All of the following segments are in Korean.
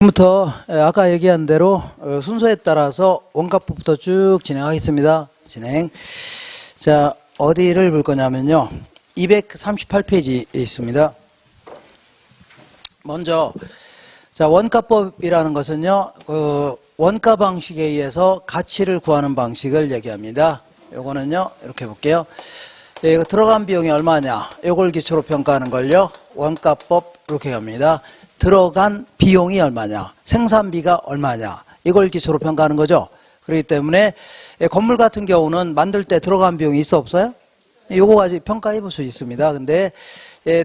지금부터 아까 얘기한 대로 순서에 따라서 원가법부터 쭉 진행하겠습니다. 진행. 자, 어디를 볼 거냐면요. 238페이지에 있습니다. 먼저, 자, 원가법이라는 것은요, 원가 방식에 의해서 가치를 구하는 방식을 얘기합니다. 요거는요, 이렇게 볼게요. 이거 들어간 비용이 얼마냐? 요걸 기초로 평가하는 걸요, 원가법 이렇게 합니다. 들어간 비용이 얼마냐, 생산비가 얼마냐, 이걸 기초로 평가하는 거죠. 그렇기 때문에 건물 같은 경우는 만들 때 들어간 비용이 있어 없어요? 요거 가지고 평가해 볼 수 있습니다. 근데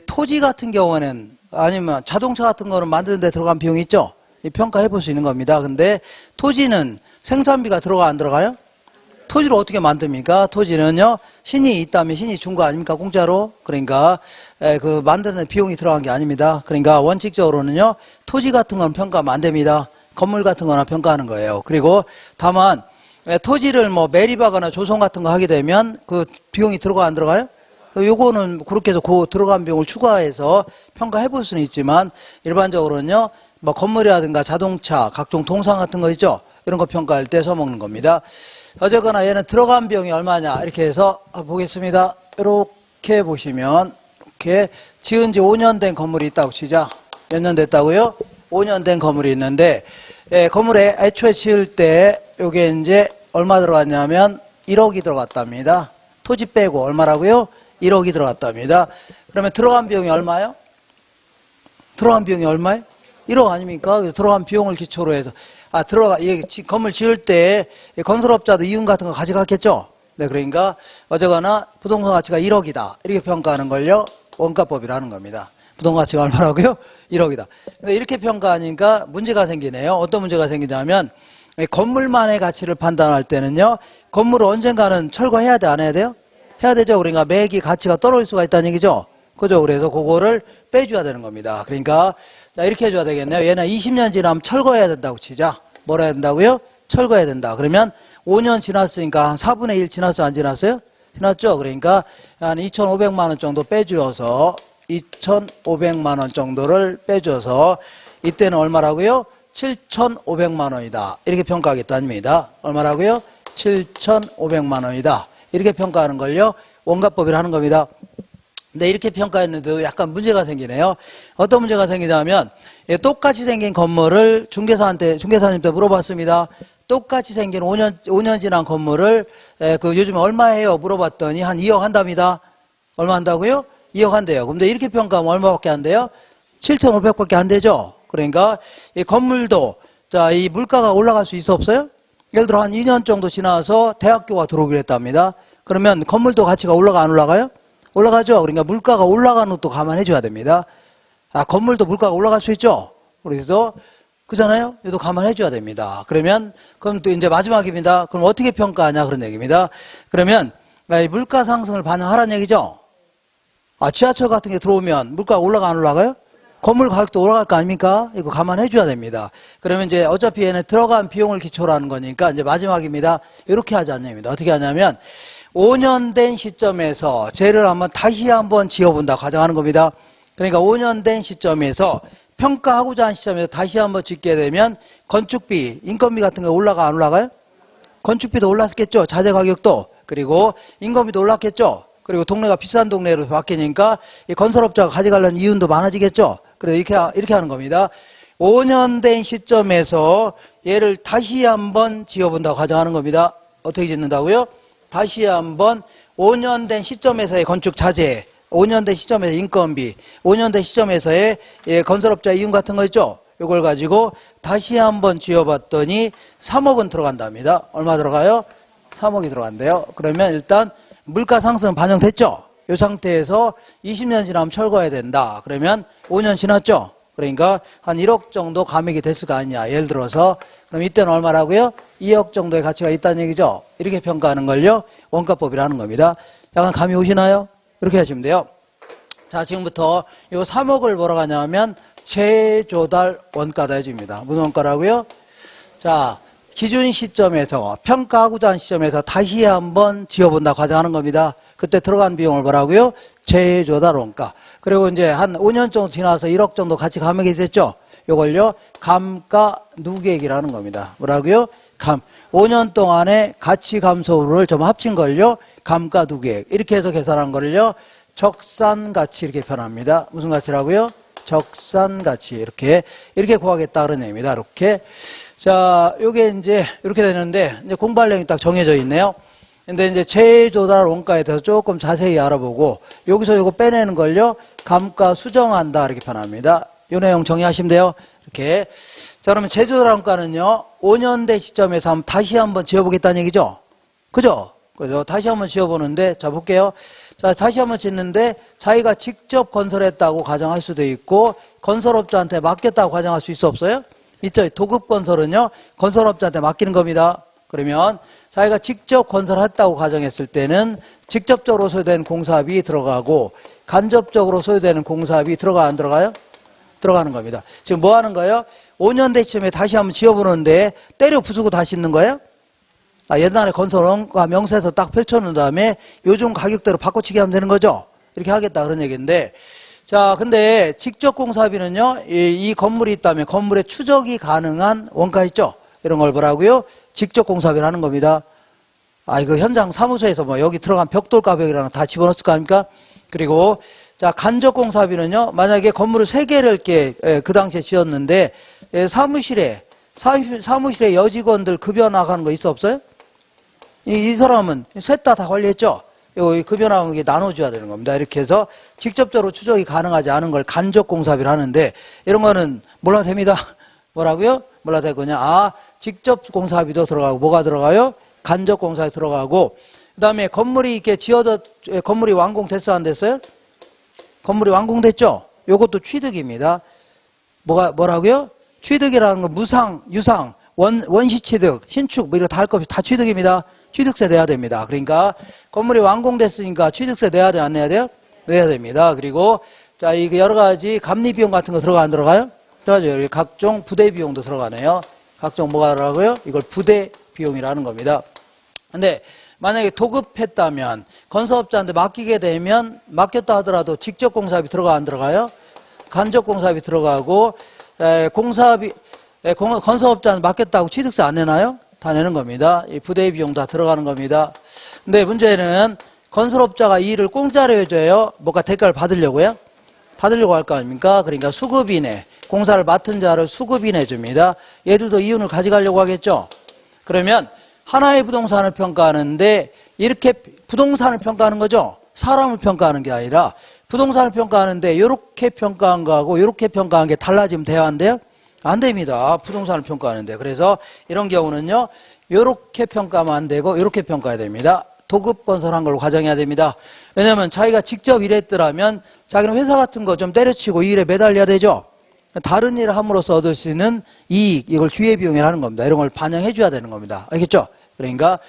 토지 같은 경우는 아니면 자동차 같은 거는 만드는 데 들어간 비용이 있죠. 평가해 볼 수 있는 겁니다. 근데 토지는 생산비가 들어가 안 들어가요? 토지를 어떻게 만듭니까? 토지는요, 신이 있다면 신이 준 거 아닙니까? 공짜로. 그러니까 그 만드는 비용이 들어간 게 아닙니다. 그러니까 원칙적으로는요, 토지 같은 건 평가하면 안 됩니다. 건물 같은 거나 평가하는 거예요. 그리고 다만 토지를 뭐 매립하거나 조성 같은 거 하게 되면 그 비용이 들어가 안 들어가요? 요거는 그렇게 해서 그 들어간 비용을 추가해서 평가해 볼 수는 있지만, 일반적으로는요, 뭐 건물이라든가 자동차, 각종 동상 같은 거 있죠? 이런 거 평가할 때 써먹는 겁니다. 어쨌거나 얘는 들어간 비용이 얼마냐 이렇게 해서 보겠습니다. 이렇게 보시면, 이렇게 지은 지 5년 된 건물이 있다고 치자. 몇 년 됐다고요? 5년 된 건물이 있는데, 건물에 애초에 지을 때 요게 이제 얼마 들어갔냐면 1억이 들어갔답니다. 토지 빼고 얼마라고요? 1억이 들어갔답니다. 그러면 들어간 비용이 얼마요? 들어간 비용이 얼마예요? 1억 아닙니까? 그래서 들어간 비용을 기초로 해서 건물 지을 때 건설업자도 이윤 같은 거 가져갔겠죠? 네, 그러니까 어쨌거나 부동산 가치가 1억이다. 이렇게 평가하는 걸요, 원가법이라는 겁니다. 부동산 가치가 얼마라고요? 1억이다. 근데 이렇게 평가하니까 문제가 생기네요. 어떤 문제가 생기냐면, 건물만의 가치를 판단할 때는요, 건물을 언젠가는 철거해야 돼, 안 해야 돼요? 해야 되죠. 그러니까 매기 가치가 떨어질 수가 있다는 얘기죠. 그죠? 그래서 그거를 빼줘야 되는 겁니다. 그러니까 자, 이렇게 해줘야 되겠네요. 얘는 20년 지나면 철거해야 된다고 치자. 뭐라 해야 된다고요? 철거해야 된다. 그러면 5년 지났으니까 한 4분의 1 지났어요? 안 지났어요? 지났죠? 그러니까 한 2,500만 원 정도 빼줘서 2,500만 원 정도를 빼줘서 이때는 얼마라고요? 7,500만 원이다. 이렇게 평가하겠다는 겁니다. 얼마라고요? 7,500만 원이다. 이렇게 평가하는 걸요, 원가법이라는 겁니다. 근데 이렇게 평가했는데도 약간 문제가 생기네요. 어떤 문제가 생기냐면, 똑같이 생긴 건물을 중개사님한테 물어봤습니다. 똑같이 생긴 5년 지난 건물을 요즘 얼마 해요? 물어봤더니 한 2억 한답니다. 얼마 한다고요? 2억 한대요. 근데 이렇게 평가하면 얼마밖에 안 돼요? 7,500밖에 안 되죠. 그러니까 이 건물도, 자, 이 물가가 올라갈 수 있어 없어요? 예를 들어 한 2년 정도 지나서 대학교가 들어오기로 했답니다. 그러면 건물도 가치가 올라가 안 올라가요? 올라가죠. 그러니까 물가가 올라가는 것도 감안해 줘야 됩니다. 건물도 물가가 올라갈 수 있죠. 그래서 그잖아요. 이것도 감안해 줘야 됩니다. 그러면 그럼 또 이제 마지막입니다. 그럼 어떻게 평가하냐 그런 얘기입니다. 그러면 물가 상승을 반영하라는 얘기죠. 지하철 같은 게 들어오면 물가가 올라가 안 올라가요? 건물 가격도 올라갈 거 아닙니까? 이거 감안해 줘야 됩니다. 그러면 이제 어차피 얘는 들어간 비용을 기초로 하는 거니까 이제 마지막입니다. 이렇게 하자는 얘기입니다. 어떻게 하냐면 5년 된 시점에서 쟤를 다시 한번 지어본다 가정하는 겁니다. 그러니까 5년 된 시점에서 평가하고자 하는 시점에서 다시 한번 짓게 되면 건축비, 인건비 같은 거 올라가 안 올라가요? 건축비도 올랐겠죠. 자재 가격도. 그리고 인건비도 올랐겠죠. 그리고 동네가 비싼 동네로 바뀌니까 이 건설업자가 가져가려는 이윤도 많아지겠죠. 그래서 이렇게 하는 겁니다. 5년 된 시점에서 얘를 다시 한번 지어본다고 가정하는 겁니다. 어떻게 짓는다고요? 다시 한번 5년 된 시점에서의 건축 자재, 5년 된 시점에서의 인건비, 5년 된 시점에서의 건설업자 이윤 같은 거 있죠? 이걸 가지고 다시 한번 지어봤더니 3억은 들어간답니다. 얼마 들어가요? 3억이 들어간대요. 그러면 일단 물가 상승 반영됐죠? 이 상태에서 20년 지나면 철거해야 된다. 그러면 5년 지났죠? 그러니까 한 1억 정도 감액이 됐을 거 아니냐. 예를 들어서 그럼 이때는 얼마라고요? 2억 정도의 가치가 있다는 얘기죠. 이렇게 평가하는 걸요, 원가법이라는 겁니다. 약간 감이 오시나요? 이렇게 하시면 돼요. 자, 지금부터 이 3억을 뭐라고 하냐면 재조달 원가다 해줍니다. 무슨 원가라고요? 자, 기준 시점에서 평가하고자 하는 시점에서 다시 한번 지어본다 가정하는 겁니다. 그때 들어간 비용을 뭐라고요? 재조달 원가. 그리고 이제 한 5년 정도 지나서 1억 정도 같이 감액이 됐죠. 요걸요 감가누계액이라는 겁니다. 뭐라고요? 5년 동안의 가치 감소분을 좀 합친 걸요. 감가누계액. 이렇게 해서 계산한 거를요. 적산가치 이렇게 표현합니다. 무슨 가치라고요? 적산가치. 이렇게 구하겠다 그런 얘기입니다. 이렇게. 자, 요게 이제 이렇게 되는데 이제 공부할 내용이 딱 정해져 있네요. 근데 이제 재조달 원가에 대해서 조금 자세히 알아보고 여기서 요거 빼내는 걸요. 감가 수정한다 이렇게 표현합니다. 요 내용 정리하시면 돼요. 이렇게. 자, 그러면 재조달 원가는요. 5년대 시점에서 다시 한번 지어보겠다는 얘기죠. 그죠? 그죠? 다시 한번 지어보는데 자 볼게요. 자, 다시 한번 짓는데 자기가 직접 건설했다고 가정할 수도 있고 건설업자한테 맡겼다고 가정할 수 있어 없어요? 있죠. 도급건설은요. 건설업자한테 맡기는 겁니다. 그러면 자기가 직접 건설했다고 가정했을 때는 직접적으로 소요된 공사비 들어가고 간접적으로 소요되는 공사비 들어가 안 들어가요? 들어가는 겁니다. 지금 뭐 하는 거예요? 5년 대쯤에 다시 한번 지어보는데 때려 부수고 다시 있는 거예요? 옛날에 건설원가 명세서 딱 펼쳐놓은 다음에 요즘 가격대로 바꿔치기 하면 되는 거죠? 이렇게 하겠다 그런 얘기인데 자, 근데 직접 공사비는요, 이 건물이 있다면 건물의 추적이 가능한 원가 있죠? 이런 걸 뭐라고요? 직접 공사비라는 겁니다. 이거 현장 사무소에서 뭐 여기 들어간 벽돌 가격이랑 다 집어넣었을 거 아닙니까? 그리고 자, 간접 공사비는요, 만약에 건물을 3개를 이렇게 그 당시에 지었는데 사무실에 여직원들 급여 나가는 거 있어 없어요? 이 사람은 셋 다 관리했죠? 이 급여 나가는 게 나눠줘야 되는 겁니다. 이렇게 해서 직접적으로 추적이 가능하지 않은 걸 간접 공사비를 하는데 이런 거는 몰라도 됩니다. 뭐라고요? 몰라도 될 거냐? 직접 공사비도 들어가고 뭐가 들어가요? 간접 공사비 들어가고 그 다음에 건물이 이렇게 건물이 완공됐어 안 됐어요? 건물이 완공됐죠? 요것도 취득입니다. 뭐라고요? 취득이라는 건 무상, 유상, 원시 취득, 신축 뭐 이거 다 할 것 없이 다 취득입니다. 취득세 내야 됩니다. 그러니까 건물이 완공됐으니까 취득세 내야 돼요? 안 내야 돼요? 내야 됩니다. 그리고 자, 이게 여러 가지 감리 비용 같은 거 들어가 안 들어가요? 들어가죠. 각종 부대 비용도 들어가네요. 각종 뭐가 들어가고요? 이걸 부대 비용이라는 겁니다. 근데 만약에 도급했다면 건설업자한테 맡기게 되면 맡겼다 하더라도 직접 공사비 들어가 안 들어가요? 간접 공사비 들어가고 건설업자한테 맡겼다고 취득세 안 내나요? 다 내는 겁니다. 이 부대 비용 다 들어가는 겁니다. 근데 문제는 건설업자가 이 일을 공짜로 해줘요? 뭔가 대가를 받으려고요? 받으려고 할 거 아닙니까? 그러니까 수급인에 공사를 맡은 자를 수급인해 줍니다. 얘들도 이윤을 가져가려고 하겠죠? 그러면 하나의 부동산을 평가하는데 이렇게 부동산을 평가하는 거죠? 사람을 평가하는 게 아니라 부동산을 평가하는데 이렇게 평가한 거하고 이렇게 평가한 게 달라지면 돼야 안 돼요? 안 됩니다. 부동산을 평가하는데. 그래서 이런 경우는요. 이렇게 평가하면 안 되고 이렇게 평가해야 됩니다. 도급 건설한 걸로 가정해야 됩니다. 왜냐하면 자기가 직접 일했더라면 자기는 회사 같은 거 좀 때려치고 이 일에 매달려야 되죠. 다른 일을 함으로써 얻을 수 있는 이익, 이걸 기회비용이라고 하는 겁니다. 이런 걸 반영해 줘야 되는 겁니다. 알겠죠? 그러니까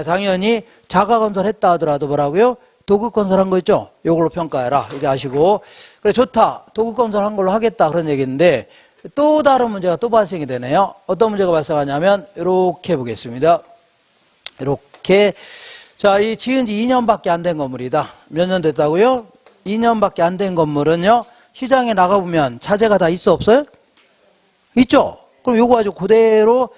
당연히 자가건설 했다 하더라도 뭐라고요? 도급건설한 거 있죠? 이걸로 평가해라. 이렇게 아시고 그래 좋다. 도급건설한 걸로 하겠다 그런 얘기인데 또 다른 문제가 또 발생이 되네요. 어떤 문제가 발생하냐면 이렇게 보겠습니다. 이렇게 자, 이 지은 지 2년밖에 안 된 건물이다. 몇 년 됐다고요? 2년밖에 안 된 건물은요. 시장에 나가보면 자재가 다 있어 없어요? 있죠? 그럼 요거 가지고 그대로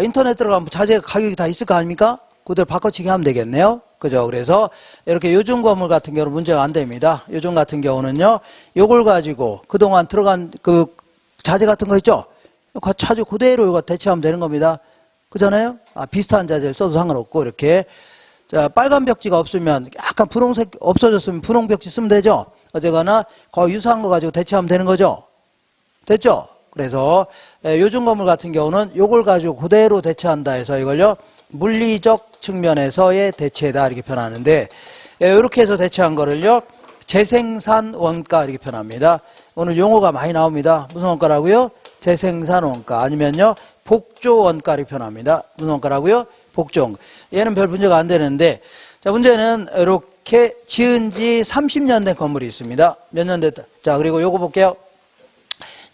인터넷 들어가면 자재 가격이 다 있을 거 아닙니까? 그대로 바꿔치기 하면 되겠네요. 그죠? 그래서 이렇게 요즘 건물 같은 경우는 문제가 안 됩니다. 요즘 같은 경우는요. 요걸 가지고 그동안 들어간 그 자재 같은 거 있죠? 자재 그대로 이거 대체하면 되는 겁니다. 그잖아요? 비슷한 자재를 써도 상관없고 이렇게 자, 빨간 벽지가 없으면 약간 분홍색 없어졌으면 분홍 벽지 쓰면 되죠? 어쨌거나 거의 유사한 거 가지고 대체하면 되는 거죠? 됐죠? 그래서 요즘 건물 같은 경우는 요걸 가지고 그대로 대체한다 해서 이걸요 물리적 측면에서의 대체다 이렇게 표현하는데 이렇게 해서 대체한 거를요 재생산 원가 이렇게 표현합니다. 오늘 용어가 많이 나옵니다. 무슨 원가라고요? 재생산 원가 아니면요 복조 원가 이렇게 표현합니다. 무슨 원가라고요? 복조 원가. 얘는 별 문제가 안 되는데 자 문제는 이렇게 지은 지 30년 된 건물이 있습니다. 몇 년 됐다. 자 그리고 요거 볼게요.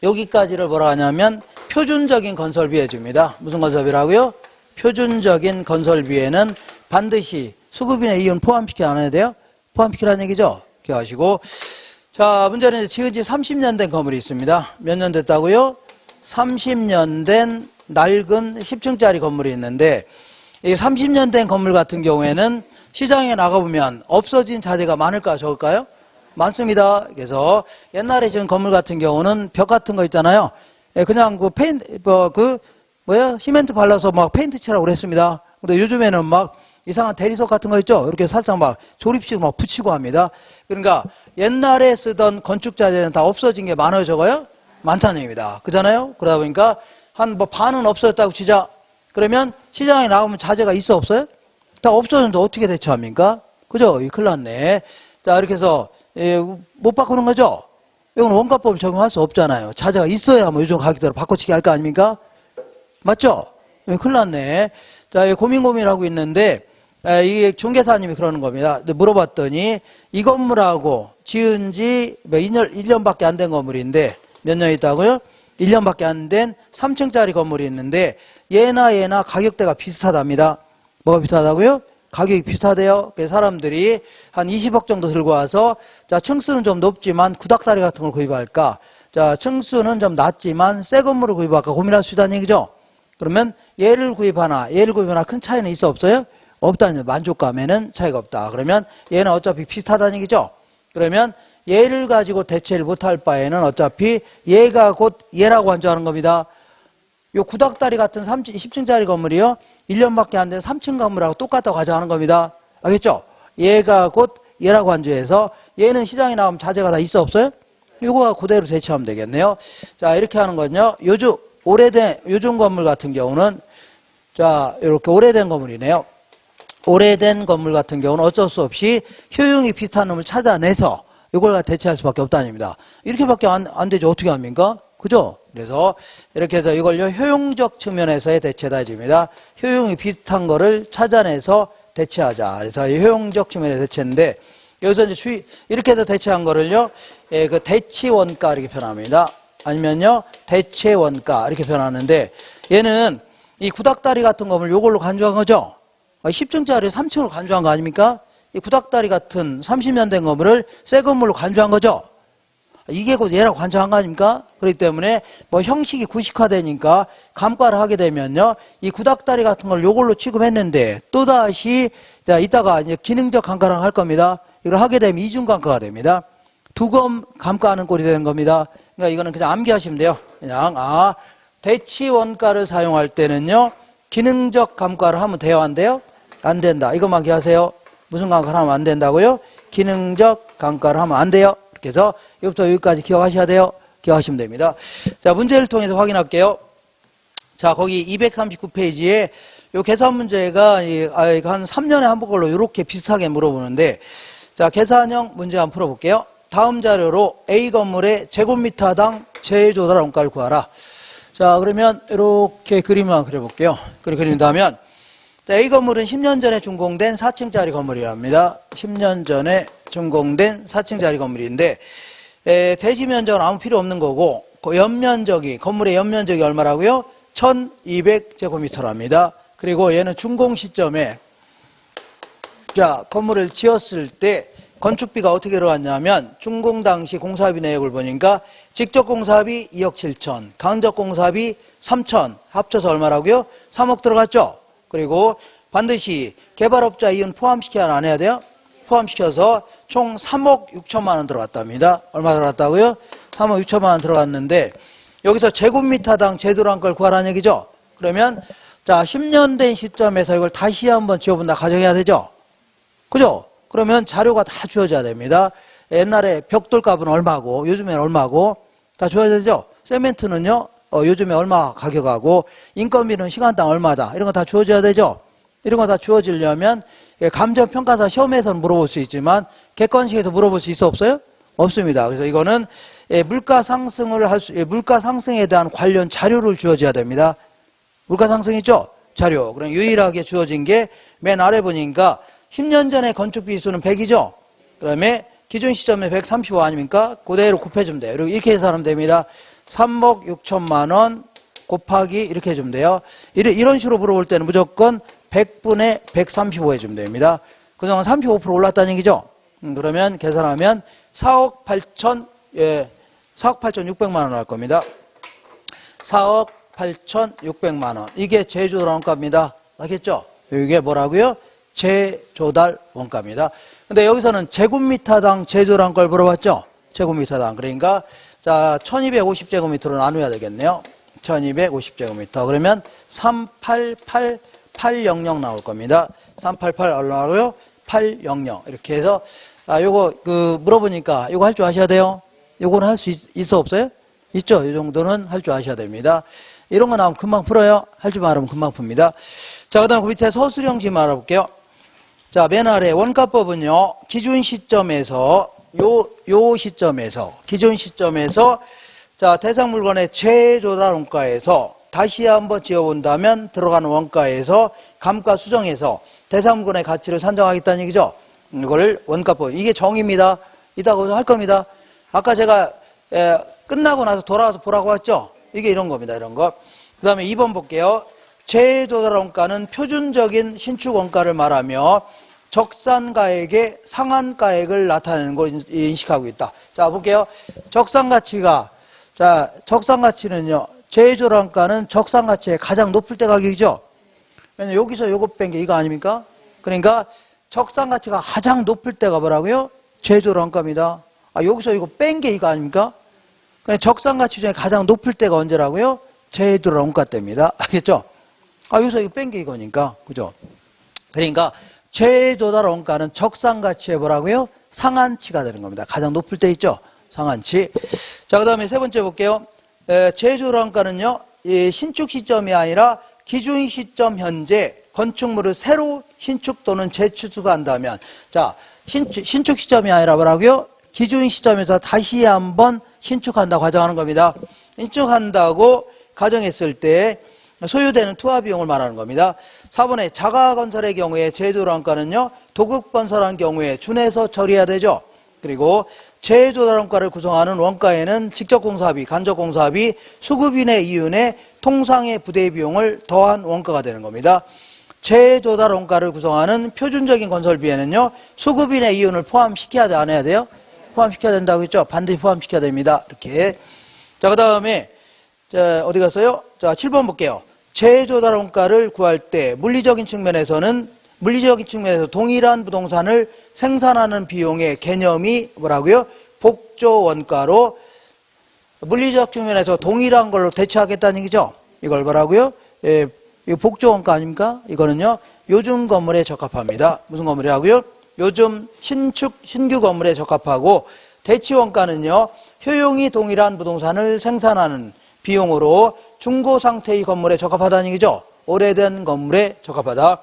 여기까지를 뭐라 하냐면 표준적인 건설비 해줍니다. 무슨 건설비라고요? 표준적인 건설비에는 반드시 수급인의 이윤 포함시켜 안 해야 돼요? 포함시키라는 얘기죠? 기억하시고 자 문제는 지은 지 30년 된 건물이 있습니다. 몇 년 됐다고요? 30년 된 낡은 10층짜리 건물이 있는데 이 30년 된 건물 같은 경우에는 시장에 나가보면 없어진 자재가 많을까요? 적을까요? 많습니다. 그래서 옛날에 지은 건물 같은 경우는 벽 같은 거 있잖아요. 그냥 그 시멘트 발라서 막 페인트 칠하고 그랬습니다. 근데 요즘에는 막 이상한 대리석 같은 거 있죠? 이렇게 살짝 막 조립식 막 붙이고 합니다. 그러니까 옛날에 쓰던 건축 자재는 다 없어진 게 많아요, 적어요? 많다는 얘기입니다. 그잖아요? 그러다 보니까 한 뭐 반은 없어졌다고 치자. 그러면 시장에 나오면 자재가 있어, 없어요? 다 없어졌는데 어떻게 대처합니까? 그죠? 큰일 났네. 자, 이렇게 해서 못 바꾸는 거죠? 이건 원가법을 적용할 수 없잖아요. 자재가 있어야 뭐 요즘 가격대로 바꿔치기 할 거 아닙니까? 맞죠? 큰일 났네. 자, 고민하고 있는데, 이게 중개사님이 그러는 겁니다. 물어봤더니, 이 건물하고 지은 지 1년밖에 안 된 건물인데, 몇 년 있다고요? 1년밖에 안 된 3층짜리 건물이 있는데, 얘나 가격대가 비슷하답니다. 뭐가 비슷하다고요? 가격이 비슷하대요. 그래서 사람들이 한 20억 정도 들고 와서, 자, 층수는 좀 높지만 구닥다리 같은 걸 구입할까? 자, 층수는 좀 낮지만 새 건물을 구입할까 고민할 수 있다는 얘기죠. 그러면 얘를 구입하나 큰 차이는 있어 없어요? 없다는 만족감에는 차이가 없다. 그러면 얘는 어차피 비슷하다는 얘기죠. 그러면 얘를 가지고 대체를 못할 바에는 어차피 얘가 곧 얘라고 한주하는 겁니다. 요 구닥다리 같은 10층짜리 건물이요 1년밖에 안 된 3층 건물하고 똑같다고 가져가는 겁니다. 알겠죠? 얘가 곧 얘라고 한주해서 얘는 시장에 나오면 자재가 다 있어 없어요? 이거 그대로 대체하면 되겠네요. 자, 이렇게 하는 건요. 요즘 건물 같은 경우는, 자, 이렇게 오래된 건물이네요. 오래된 건물 같은 경우는 어쩔 수 없이 효용이 비슷한 놈을 찾아내서 이걸 대체할 수밖에 없다는 얘기입니다. 이렇게밖에 안 되죠. 어떻게 합니까? 그죠? 그래서 이렇게 해서 이걸요, 효용적 측면에서의 대체다 해줍니다. 효용이 비슷한 거를 찾아내서 대체하자. 그래서 이 효용적 측면에서 대체인데, 여기서 이제 이렇게 해서 대체한 거를요, 그 대치원가 이렇게 표현합니다. 아니면요, 대체원가 이렇게 표현하는데, 얘는 이 구닥다리 같은 건물 요걸로 간주한 거죠? 10층짜리 3층으로 간주한 거 아닙니까? 이 구닥다리 같은 30년 된 건물을 새 건물로 간주한 거죠? 이게 곧 얘라고 간주한 거 아닙니까? 그렇기 때문에 뭐 형식이 구식화되니까 감가를 하게 되면요, 이 구닥다리 같은 걸 요걸로 취급했는데 또다시, 자, 이따가 이제 기능적 감가를 할 겁니다. 이걸 하게 되면 이중감가가 됩니다. 두검 감가하는 꼴이 되는 겁니다. 그러니까 이거는 그냥 암기하시면 돼요. 그냥, 대치원가를 사용할 때는요, 기능적 감가를 하면 돼요, 안 돼요? 안 된다. 이것만 기하세요. 무슨 감가를 하면 안 된다고요? 기능적 감가를 하면 안 돼요. 이렇게 해서 여기부터 여기까지 기억하셔야 돼요. 기억하시면 됩니다. 자, 문제를 통해서 확인할게요. 자, 거기 239페이지에 요 계산 문제가 한 3년에 한 번꼴로 이렇게 비슷하게 물어보는데, 자, 계산형 문제 한번 풀어볼게요. 다음 자료로 A 건물의 제곱미터당 제조달 원가를 구하라. 자, 그러면 이렇게 그림을 한번 그려볼게요. 그린다면, 자, A 건물은 10년 전에 준공된 4층짜리 건물이랍니다. 10년 전에 준공된 4층짜리 건물인데, 대지 면적은 아무 필요 없는 거고, 건물의 연면적이 얼마라고요? 1200제곱미터랍니다. 그리고 얘는 준공 시점에, 자, 건물을 지었을 때 건축비가 어떻게 들어갔냐면, 준공 당시 공사비 내역을 보니까 직접 공사비 2억 7천, 간접 공사비 3천, 합쳐서 얼마라고요? 3억 들어갔죠? 그리고 반드시 개발업자 이윤 포함시켜야 안 해야 돼요? 포함시켜서 총 3억 6천만 원 들어갔답니다. 얼마 들어갔다고요? 3억 6천만 원 들어갔는데, 여기서 제곱미터당 제도란 걸 구하라는 얘기죠? 그러면, 자, 10년 된 시점에서 이걸 다시 한번 지어본다 가정해야 되죠? 그죠? 그러면 자료가 다 주어져야 됩니다. 옛날에 벽돌값은 얼마고, 요즘엔 얼마고, 다 주어져야 되죠? 세멘트는요, 요즘에 얼마 가격하고, 인건비는 시간당 얼마다. 이런 거 다 주어져야 되죠? 이런 거 다 주어지려면, 감정평가사 시험에서는 물어볼 수 있지만, 객관식에서 물어볼 수 있어 없어요? 없습니다. 그래서 이거는 물가 상승에 대한 관련 자료를 주어져야 됩니다. 물가 상승 있죠? 자료. 그럼 유일하게 주어진 게 맨 아래 보니까 10년 전에 건축비 수는 100이죠? 그 다음에 기준 시점에 135 아닙니까? 그대로 곱해주면 돼요. 이렇게 해서 하면 됩니다. 3억 6천만 원 곱하기 이렇게 해주면 돼요. 이런 식으로 물어볼 때는 무조건 100분의 135 해주면 됩니다. 그동안 35% 올랐다는 얘기죠? 그러면 계산하면 4억 8천 6백만 원 할 겁니다. 4억 8,600만 원. 이게 제조달 원가입니다. 알겠죠? 이게 뭐라고요? 제조달 원가입니다. 근데 여기서는 제곱미터당 제조란 걸 물어봤죠? 제곱미터당. 그러니까 자 1250제곱미터로 나눠야 되겠네요. 1250제곱미터. 그러면 388800 나올 겁니다. 388 얼마고요? 800. 이렇게 해서 요거 물어보니까 요거 할 줄 아셔야 돼요. 요거는 할 수 있어 없어요? 있죠? 이 정도는 할 줄 아셔야 됩니다. 이런 거 나오면 금방 풀어요. 할 줄 알으면 금방 풉니다. 자, 그 다음 그 밑에 서술형집 알아볼게요. 자, 맨 아래 원가법은요, 기준 시점에서, 기준 시점에서, 자, 대상 물건의 제조달 원가에서 다시 한번 지어본다면 들어가는 원가에서 감가 수정해서 대상 물건의 가치를 산정하겠다는 얘기죠. 이걸 원가법. 이게 정의입니다. 이따가 할 겁니다. 아까 제가, 끝나고 나서 돌아와서 보라고 했죠? 이게 이런 겁니다. 이런 거. 그 다음에 2번 볼게요. 제조달 원가는 표준적인 신축 원가를 말하며 적산가액의 상한가액을 나타내는 걸 인식하고 있다. 자, 볼게요. 적산가치가, 자, 적산가치는요, 제조달 원가는 적산가치의 가장 높을 때 가격이죠? 왜냐면 여기서 요거 뺀 게 이거 아닙니까? 그러니까 적산가치가 가장 높을 때가 뭐라고요? 제조달 원가입니다. 여기서 이거 뺀 게 이거 아닙니까? 그러니까 적산가치 중에 가장 높을 때가 언제라고요? 제조달 원가 때입니다. 알겠죠? 여기서 이거 뺀 게 이거니까. 그죠? 그러니까 제조달 원가는 적산가치의 뭐라고요? 상한치가 되는 겁니다. 가장 높을 때 있죠? 상한치. 자, 그 다음에 세 번째 볼게요. 제조달 원가는요, 이 신축 시점이 아니라 기준 시점 현재 건축물을 새로 신축 또는 재추수한다면, 자, 신축 시점이 아니라 뭐라고요? 기준 시점에서 다시 한번 신축한다고 가정하는 겁니다. 신축한다고 가정했을 때 소요되는 투하 비용을 말하는 겁니다. 4번에 자가건설의 경우에 제조달 원가는요, 도급건설한 경우에 준해서 처리해야 되죠. 그리고 제조달 원가를 구성하는 원가에는 직접공사비, 간접공사비, 수급인의 이윤에 통상의 부대 비용을 더한 원가가 되는 겁니다. 제조달 원가를 구성하는 표준적인 건설비에는요, 수급인의 이윤을 포함시켜야 돼, 안 해야 돼요? 포함시켜야 된다고 했죠? 반드시 포함시켜야 됩니다. 이렇게. 자, 그 다음에, 자, 어디 갔어요? 자, 7번 볼게요. 제조달 원가를 구할 때 물리적인 측면에서 동일한 부동산을 생산하는 비용의 개념이 뭐라고요? 복조 원가로 물리적 측면에서 동일한 걸로 대체하겠다는 얘기죠? 이걸 뭐라고요? 이거 복조 원가 아닙니까? 이거는요, 요즘 건물에 적합합니다. 무슨 건물이라고요? 요즘 신규 건물에 적합하고, 대치 원가는요, 효용이 동일한 부동산을 생산하는 비용으로 중고 상태의 건물에 적합하다는 얘기죠. 오래된 건물에 적합하다.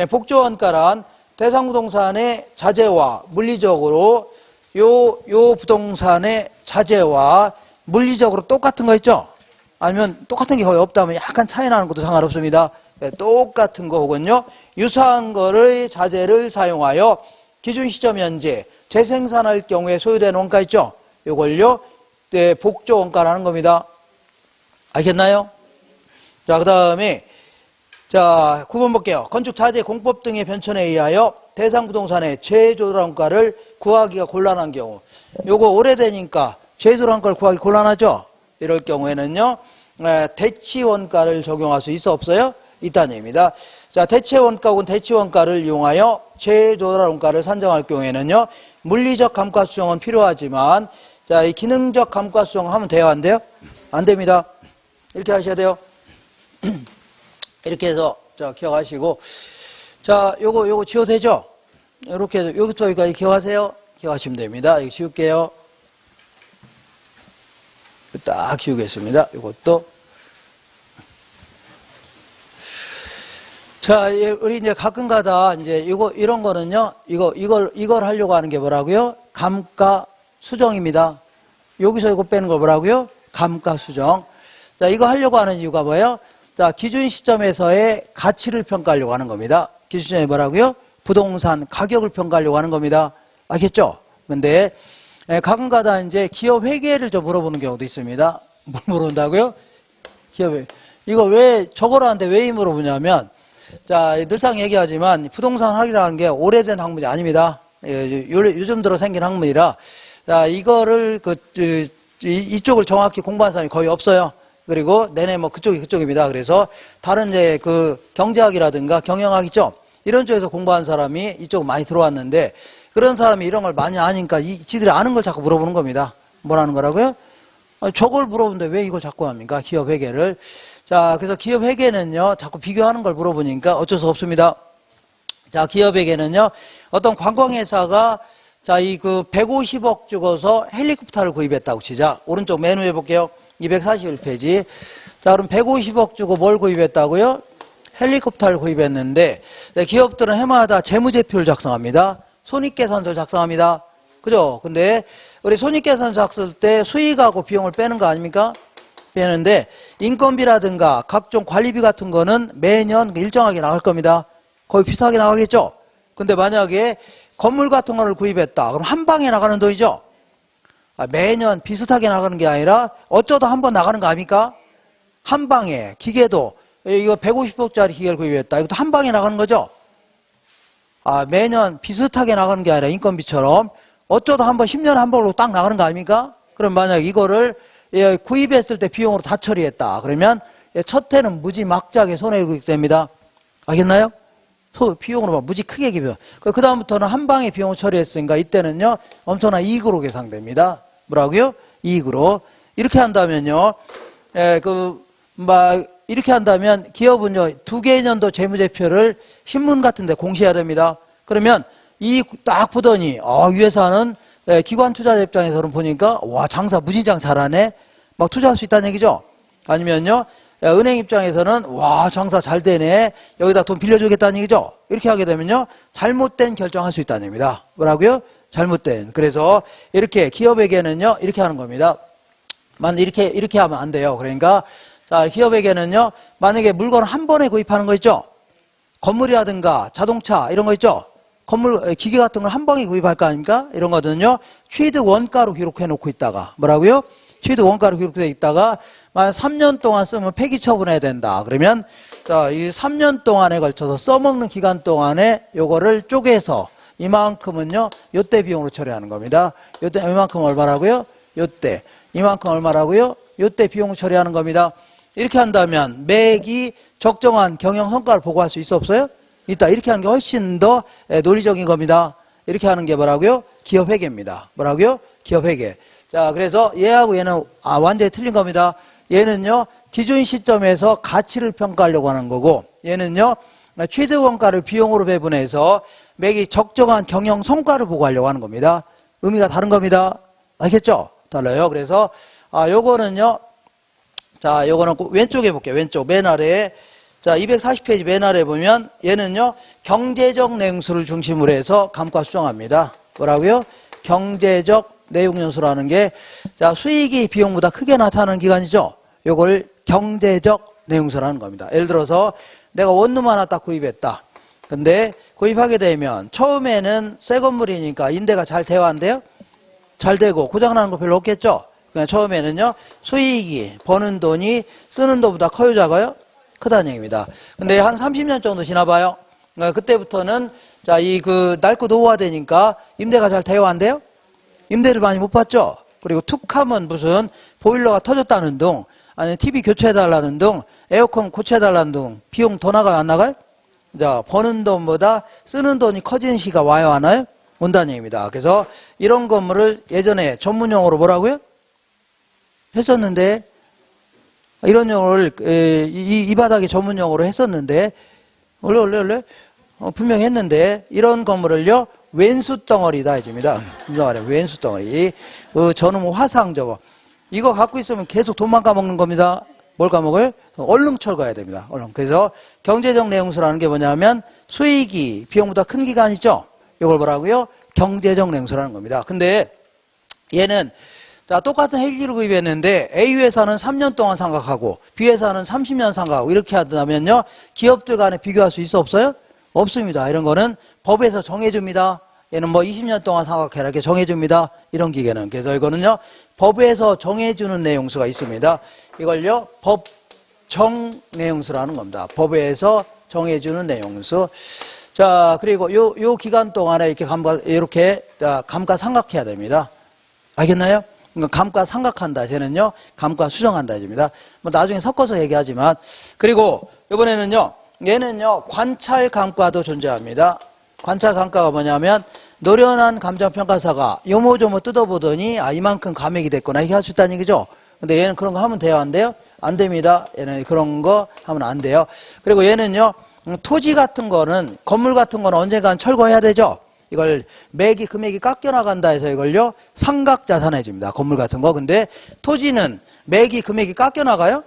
복조 원가란 대상 부동산의 자재와 물리적으로 요 부동산의 자재와 물리적으로 똑같은 거 있죠? 아니면 똑같은 게 거의 없다면 약간 차이 나는 것도 상관없습니다. 똑같은 거 혹은요, 유사한 거를 자재를 사용하여 기준 시점 현재 재생산할 경우에 소요되는 원가 있죠? 요걸요, 복조 원가라는 겁니다. 알겠나요? 자, 그 다음에, 자, 9번 볼게요. 건축 자재 공법 등의 변천에 의하여 대상 부동산의 제조달 원가를 구하기가 곤란한 경우. 요거 오래되니까 제조달 원가를 구하기 곤란하죠? 이럴 경우에는요, 대치 원가를 적용할 수 있어 없어요? 있다는 얘기입니다. 자, 대체 원가 혹은 대치 원가를 이용하여 제조달 원가를 산정할 경우에는요, 물리적 감가 수정은 필요하지만, 자, 이 기능적 감가 수정하면 돼요, 안 돼요? 안 됩니다. 이렇게 하셔야 돼요. 이렇게 해서, 자, 기억하시고. 자, 요거 지워도 되죠? 이렇게 해서, 여기부터 여기까지 기억하세요? 기억하시면 됩니다. 이거 지울게요. 딱 지우겠습니다. 이것도. 자, 우리 이제 가끔가다 이제 이런 거는요, 이걸 하려고 하는 게 뭐라고요? 감가 수정입니다. 여기서 이거 빼는 거 뭐라고요? 감가 수정. 자, 이거 하려고 하는 이유가 뭐예요? 자, 기준 시점에서의 가치를 평가하려고 하는 겁니다. 기준 시점에 뭐라고요? 부동산 가격을 평가하려고 하는 겁니다. 알겠죠? 근데, 가끔가다 이제 기업 회계를 좀 물어보는 경우도 있습니다. 뭘 물어본다고요? 기업회. 이거 왜, 저거라는데 왜 물어보냐면, 자, 늘상 얘기하지만 부동산 학이라는 게 오래된 학문이 아닙니다. 요즘 들어 생긴 학문이라, 자, 이거를 이쪽을 정확히 공부한 사람이 거의 없어요. 그리고 내내 뭐 그쪽입니다. 그래서 다른 이제 그 경제학이라든가 경영학 있죠? 이런 쪽에서 공부한 사람이 이쪽 많이 들어왔는데 그런 사람이 이런 걸 많이 아니까 지들이 아는 걸 자꾸 물어보는 겁니다. 뭐라는 거라고요? 저걸 물어보는데 왜 이걸 자꾸 합니까? 기업 회계를. 자, 그래서 기업 회계는요, 자꾸 비교하는 걸 물어보니까 어쩔 수 없습니다. 자, 기업 회계는요, 어떤 관광회사가 자, 이 그 150억 주고서 헬리콥터를 구입했다고 치자. 오른쪽 맨 위에 볼게요. 241페이지. 자, 그럼 150억 주고 뭘 구입했다고요? 헬리콥터를 구입했는데, 네, 기업들은 해마다 재무제표를 작성합니다. 손익계산서를 작성합니다. 그죠? 근데 우리 손익계산 작성할 때 수익하고 비용을 빼는 거 아닙니까? 빼는데 인건비라든가 각종 관리비 같은 거는 매년 일정하게 나갈 겁니다. 거의 비슷하게 나가겠죠? 근데 만약에 건물 같은 거를 구입했다. 그럼 한 방에 나가는 돈이죠? 매년 비슷하게 나가는 게 아니라 어쩌다 한 번 나가는 거 아닙니까? 한 방에 기계도 이거 150억짜리 기계를 구입했다. 이것도 한 방에 나가는 거죠? 매년 비슷하게 나가는 게 아니라 인건비처럼 어쩌다 한 번 10년에 한 번으로 딱 나가는 거 아닙니까? 그럼 만약 이거를 구입했을 때 비용으로 다 처리했다. 그러면 첫 해는 무지 막지하게 손해를 보게 됩니다. 알겠나요? 비용으로 막 무지 크게 기분. 그 다음부터는 한 방에 비용을 처리했으니까 이때는요 엄청난 이익으로 계산됩니다. 뭐라고요? 이익으로. 이렇게 한다면요, 이렇게 한다면 기업은요 2개년도 재무제표를 신문 같은데 공시해야 됩니다. 그러면 이 딱 보더니 이 회사는 기관 투자자 입장에서는 보니까 와 장사 무진장 잘하네. 막 투자할 수 있다는 얘기죠. 아니면요 은행 입장에서는 와 장사 잘 되네. 여기다 돈 빌려주겠다는 얘기죠. 이렇게 하게 되면요 잘못된 결정할 수 있다는 얘기입니다. 뭐라고요? 잘못된. 그래서 이렇게 기업에게는요 이렇게 하는 겁니다. 이렇게 하면 안 돼요. 그러니까 자 기업에게는요 만약에 물건 한 번에 구입하는 거 있죠. 건물이라든가 자동차 이런 거 있죠. 건물 기계 같은 걸 한 방에 구입할 거 아닙니까? 이런 거든요 취득 원가로 기록해 놓고 있다가 뭐라고요? 취득 원가로 기록돼 있다가 만약 3년 동안 쓰면 폐기 처분해야 된다. 그러면 자, 이 3년 동안에 걸쳐서 써먹는 기간 동안에 요거를 쪼개서 이만큼은요 요때 비용으로 처리하는 겁니다. 요때 이만큼 얼마라고요? 요때 이만큼 얼마라고요? 요때 비용을 처리하는 겁니다. 이렇게 한다면 매기 적정한 경영 성과를 보고할 수 있어 없어요? 있다. 이렇게 하는 게 훨씬 더 논리적인 겁니다. 이렇게 하는 게 뭐라고요? 기업 회계입니다. 뭐라고요? 기업 회계. 자, 그래서 얘하고 얘는 완전히 틀린 겁니다. 얘는요 기준 시점에서 가치를 평가하려고 하는 거고 얘는요 취득 원가를 비용으로 배분해서 매기 적정한 경영 성과를 보고하려고 하는 겁니다. 의미가 다른 겁니다. 알겠죠? 달라요. 그래서 요거는요 자 요거는 왼쪽에 볼게요. 왼쪽 맨 아래에 자 240페이지 맨 아래에 보면 얘는요 경제적 내용수를 중심으로 해서 감가 수정합니다. 뭐라고요? 경제적 내용연수라는 게 자 수익이 비용보다 크게 나타나는 기간이죠. 요걸 경제적 내용수라는 겁니다. 예를 들어서 내가 원룸 하나 딱 구입했다. 근데 구입하게 되면 처음에는 새 건물이니까 임대가 잘 돼야 한대요. 잘 되고 고장나는 거 별로 없겠죠. 그냥 처음에는요 수익이 버는 돈이 쓰는 돈보다 커요 작아요? 크다는 얘기입니다. 근데 한 30년 정도 지나봐요. 그때부터는 자 이 그 낡고 노후화되니까 임대가 잘 돼야 한대요. 임대를 많이 못 받죠. 그리고 툭 하면 무슨 보일러가 터졌다는 둥 아니 TV 교체해달라는 둥 에어컨 고쳐해달라는 둥 비용 더 나가요 안 나가요? 자 버는 돈보다 쓰는 돈이 커지는 시기가 와요 안 와요? 온다는 얘기입니다. 그래서 이런 건물을 예전에 전문용어로 뭐라고요? 했었는데 이런 용어를 이 바닥에 전문용어로 했었는데 원래 분명히 했는데 이런 건물을요 왼수 덩어리다 해줍니다. 왼수 덩어리. 저놈 화상 저거. 이거 갖고 있으면 계속 돈만 까먹는 겁니다. 뭘 까먹어요? 얼른 철거해야 됩니다. 얼른. 그래서 경제적 내용수라는 게 뭐냐면 수익이 비용보다 큰 기간이죠. 이걸 뭐라고요? 경제적 내용수라는 겁니다. 근데 얘는 자 똑같은 헬기를 구입했는데 A 회사는 3년 동안 상각하고 B 회사는 30년 상각하고 이렇게 한다면요 기업들 간에 비교할 수 있어 없어요? 없습니다. 이런 거는 법에서 정해줍니다. 얘는 뭐 20년 동안 상각해라 이렇게 정해줍니다. 이런 기계는. 그래서 이거는요 법에서 정해주는 내용수가 있습니다. 이걸요 법정 내용수라는 겁니다. 법에서 정해주는 내용수. 자 그리고 요 기간 동안에 이렇게 감가상각해야 됩니다. 알겠나요? 그러니까 감가상각한다. 쟤는요, 감가수정한다. 해줍니다. 뭐 나중에 섞어서 얘기하지만. 그리고 이번에는요, 얘는요, 관찰감가도 존재합니다. 관찰감가가 뭐냐면, 노련한 감정평가사가 요모조모 뜯어보더니, 이만큼 감액이 됐구나. 이렇게 할 수 있다는 얘기죠. 근데 얘는 그런 거 하면 돼요? 안 돼요? 안 됩니다. 얘는 그런 거 하면 안 돼요. 그리고 얘는요, 토지 같은 거는, 건물 같은 거는 언젠간 철거해야 되죠? 이걸 금액이 깎여나간다 해서 이걸요, 상각자산 해줍니다. 건물 같은 거. 근데 토지는 금액이 깎여나가요?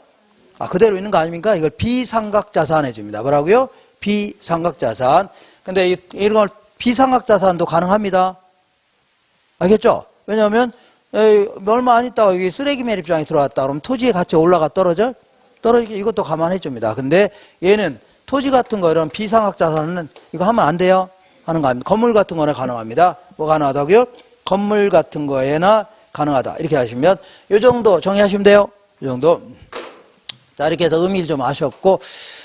그대로 있는 거 아닙니까? 이걸 비상각자산 해줍니다. 뭐라고요? 비상각자산. 근데 이런 걸 비상각자산도 가능합니다. 알겠죠? 왜냐하면 얼마 안 있다가 여기 쓰레기 매립장이 들어왔다 그러면 토지의 가치가 올라가 떨어지게 이것도 감안해 줍니다. 근데 얘는 토지 같은 거 이런 비상각자산은 이거 하면 안 돼요. 하는 거 아닙니다. 건물 같은 거는 가능합니다. 뭐 가능하다고요? 건물 같은 거에나 가능하다. 이렇게 하시면 이 정도 정리하시면 돼요. 이 정도. 자, 이렇게 해서 의미를 좀 아셨고,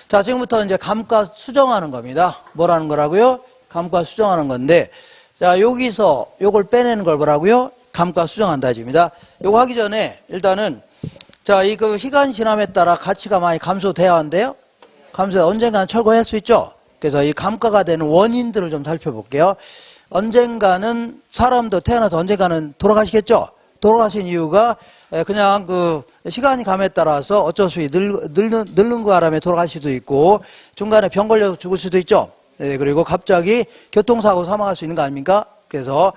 자, 지금부터 이제 감가 수정하는 겁니다. 뭐라는 거라고요? 감가 수정하는 건데, 자, 여기서 요걸 빼내는 걸 뭐라고요? 감가 수정한다 집니다. 요거 하기 전에 일단은 자, 이거 시간이 지남에 따라 가치가 많이 감소돼야 한대요. 언젠가는 철거할 수 있죠. 그래서 이 감가가 되는 원인들을 좀 살펴볼게요. 언젠가는 사람도 태어나서 언젠가는 돌아가시겠죠. 돌아가신 이유가 그냥 그 시간이 감에 따라서 어쩔 수 없이 늙는 바람에 돌아가실 수도 있고 중간에 병 걸려 죽을 수도 있죠. 네, 그리고 갑자기 교통사고 사망할 수 있는 거 아닙니까? 그래서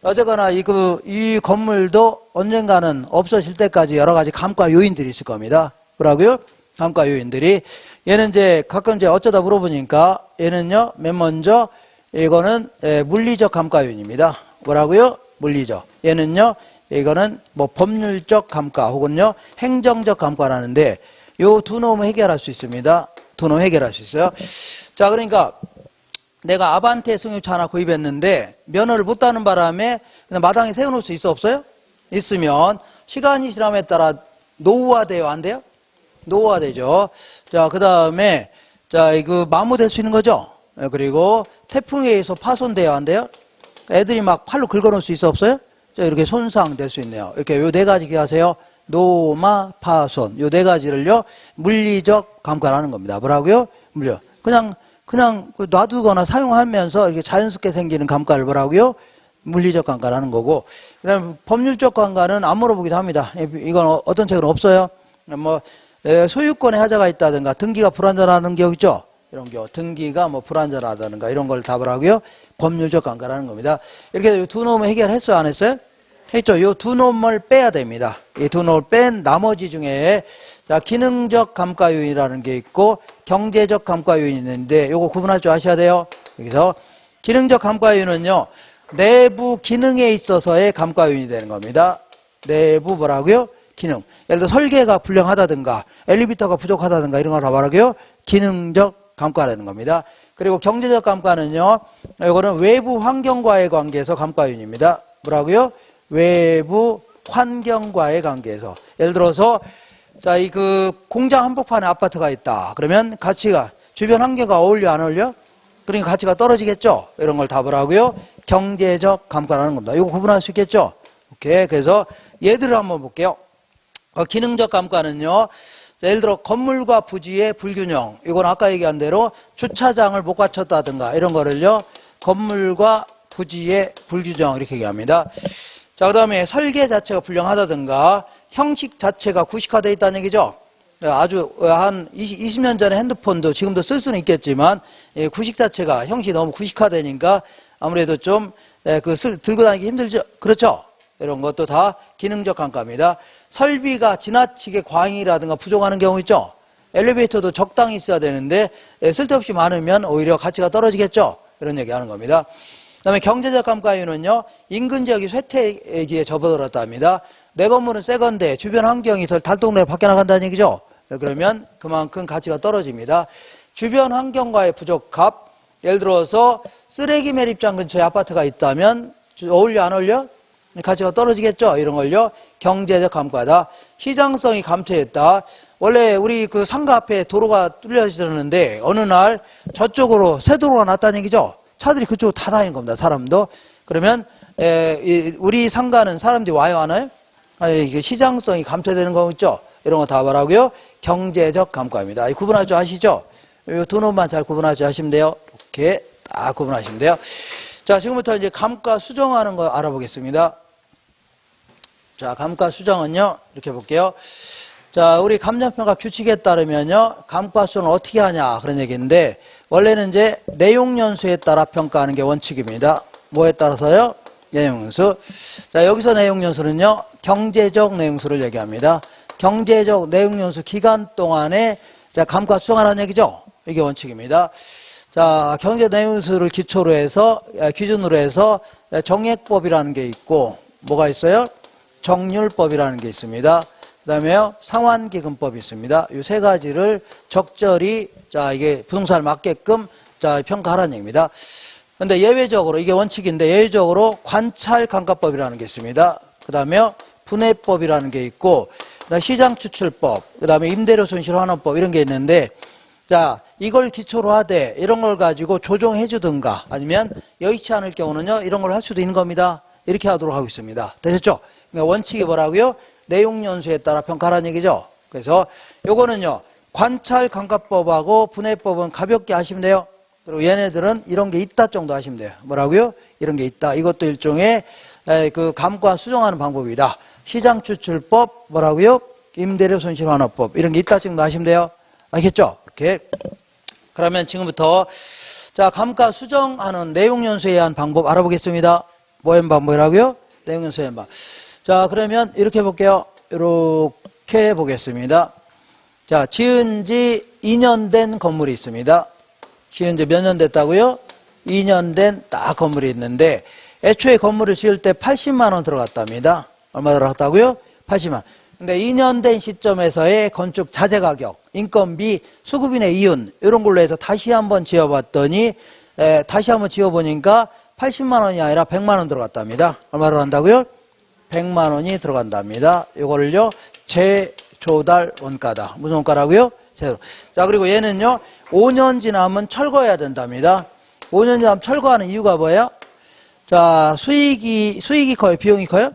어쨌거나 이 건물도 언젠가는 없어질 때까지 여러 가지 감가 요인들이 있을 겁니다. 뭐라고요? 감가 요인들이. 얘는 이제 가끔 이제 어쩌다 물어보니까 얘는요, 맨 먼저 이거는 물리적 감가 요인입니다. 뭐라고요? 물리적. 얘는요, 이거는 뭐 법률적 감가 혹은요, 행정적 감가라는데 요 두 놈을 해결할 수 있습니다. 두 놈 해결할 수 있어요. 자, 그러니까 내가 아반떼 승용차 하나 구입했는데 면허를 못 따는 바람에 그냥 마당에 세워놓을 수 있어 없어요? 있으면 시간이 지남에 따라 노후화돼요? 안 돼요? 노후화되죠. 자, 그 다음에 자, 이거 마모될 수 있는 거죠. 그리고 태풍에 의해서 파손돼요? 안 돼요? 애들이 막 팔로 긁어놓을 수 있어 없어요? 자, 이렇게 손상될 수 있네요. 이렇게 요 네 가지 기하세요. 노마, 파손. 요 네 가지를요, 물리적 감가라는 겁니다. 뭐라고요? 물리적. 그냥 놔두거나 사용하면서 이렇게 자연스럽게 생기는 감가를 뭐라고요? 물리적 감가라는 거고. 그다음 법률적 감가는 안 물어보기도 합니다. 이건 어떤 책은 없어요. 뭐 소유권에 하자가 있다든가 등기가 불완전하는 경우 있죠. 이런 경우 등기가 뭐 불완전하다든가 이런 걸 답을하고요. 법률적 감가라는 겁니다. 이렇게 두 놈을 해결했어요, 안 했어요? 했죠. 이 두 놈을 빼야 됩니다. 이 두 놈을 뺀 나머지 중에 자, 기능적 감가 요인이라는 게 있고 경제적 감가 요인이 있는데 요거 구분할 줄 아셔야 돼요. 여기서 기능적 감가 요인은요, 내부 기능에 있어서의 감가 요인이 되는 겁니다. 내부 뭐라고요? 기능. 예를 들어 설계가 불량하다든가 엘리베이터가 부족하다든가 이런 걸 다 말하고요. 기능적 감가라는 겁니다. 그리고 경제적 감가는요, 이거는 외부 환경과의 관계에서 감가 요인입니다. 뭐라고요? 외부 환경과의 관계에서. 예를 들어서 자, 공장 한복판에 아파트가 있다. 그러면 가치가 주변 환경과 어울려 안 어울려? 그러니까 가치가 떨어지겠죠. 이런 걸 답을 하고요. 경제적 감가라는 겁니다. 이거 구분할 수 있겠죠? 오케이. 그래서 얘들을 한번 볼게요. 기능적 감가는요. 예를 들어 건물과 부지의 불균형. 이건 아까 얘기한 대로 주차장을 못 갖췄다든가 이런 거를요. 건물과 부지의 불균형 이렇게 얘기합니다. 자, 그 다음에 설계 자체가 불량하다든가 형식 자체가 구식화되어 있다는 얘기죠. 아주 한 20년 전에 핸드폰도 지금도 쓸 수는 있겠지만 구식 자체가 형식이 너무 구식화되니까 아무래도 좀 들고 다니기 힘들죠. 그렇죠. 이런 것도 다 기능적 감가입니다. 설비가 지나치게 과잉이라든가 부족하는 경우 있죠. 엘리베이터도 적당히 있어야 되는데 쓸데없이 많으면 오히려 가치가 떨어지겠죠. 이런 얘기하는 겁니다. 그 다음에 경제적 감가율은요, 인근 지역이 쇠퇴기에 접어들었다 합니다. 내 건물은 새 건데 주변 환경이 덜 달동네로 바뀌어나간다는 얘기죠. 그러면 그만큼 가치가 떨어집니다. 주변 환경과의 부적합, 예를 들어서 쓰레기 매립장 근처에 아파트가 있다면 어울려 안 어울려? 가치가 떨어지겠죠. 이런 걸요, 경제적 감가다. 시장성이 감퇴했다. 원래 우리 상가 앞에 도로가 뚫려지는데 어느 날 저쪽으로 새 도로가 났다는 얘기죠. 차들이 그쪽으로 다 다니는 겁니다. 사람도. 그러면 우리 상가는 사람들이 와요 안 와요? 아니, 이게 시장성이 감퇴되는 거 있죠? 이런 거 다 뭐라고요? 경제적 감가입니다. 구분할 줄 아시죠? 이 두 놈만 잘 구분할 줄 아시면 돼요. 이렇게 딱 구분하시면 돼요. 자, 지금부터 이제 감가 수정하는 거 알아보겠습니다. 자, 감가 수정은요, 이렇게 볼게요. 자, 우리 감정평가 규칙에 따르면요, 감가 수정을 어떻게 하냐, 그런 얘기인데, 원래는 이제 내용연수에 따라 평가하는 게 원칙입니다. 뭐에 따라서요? 내용연수. 자, 여기서 내용연수는요, 경제적 내용수를 얘기합니다. 경제적 내용연수 기간 동안에 자, 감가 수정하라는 얘기죠? 이게 원칙입니다. 자, 경제 내용수를 기초로 해서, 기준으로 해서 정액법이라는 게 있고, 뭐가 있어요? 정률법이라는 게 있습니다. 그 다음에요, 상환기금법이 있습니다. 이 세 가지를 적절히, 자, 이게 부동산을 맞게끔, 자, 평가하라는 얘기입니다. 근데 예외적으로, 이게 원칙인데, 예외적으로 관찰감가법이라는 게 있습니다. 그 다음에요, 분해법이라는 게 있고, 시장추출법, 그 다음에 임대료 손실환원법, 이런 게 있는데, 자, 이걸 기초로 하되, 이런 걸 가지고 조정해 주든가, 아니면 여의치 않을 경우는요, 이런 걸 할 수도 있는 겁니다. 이렇게 하도록 하고 있습니다. 되셨죠? 그러니까 원칙이 뭐라고요? 내용연수에 따라 평가하라는 얘기죠. 그래서 요거는요, 관찰감가법하고 분해법은 가볍게 하시면 돼요. 그리고 얘네들은 이런 게 있다 정도 하시면 돼요. 뭐라고요? 이런 게 있다. 이것도 일종의 그 감가 수정하는 방법이다. 시장추출법, 뭐라고요? 임대료 손실환원법, 이런 게 있다 정도 하시면 돼요. 알겠죠? 이렇게. 그러면 지금부터 자, 감가 수정하는 내용연수에 의한 방법 알아보겠습니다. 뭐의 방법이라고요? 내용연수에 의한 방법. 자, 그러면 이렇게 볼게요. 이렇게 보겠습니다. 자, 지은 지 2년 된 건물이 있습니다. 지은 지 몇 년 됐다고요? 2년 된 딱 건물이 있는데, 애초에 건물을 지을 때 80만 원 들어갔답니다. 얼마 들어갔다고요? 80만 원. 근데 2년 된 시점에서의 건축 자재 가격, 인건비, 수급인의 이윤, 이런 걸로 해서 다시 한번 지어봤더니, 다시 한번 지어보니까 80만 원이 아니라 100만 원 들어갔답니다. 얼마 들어간다고요? 100만 원이 들어간답니다. 이거를요, 재조달 원가다. 무슨 원가라고요? 제대로. 자, 그리고 얘는요, 5년 지나면 철거해야 된답니다. 5년 지나면 철거하는 이유가 뭐예요? 자, 수익이 커요? 비용이 커요?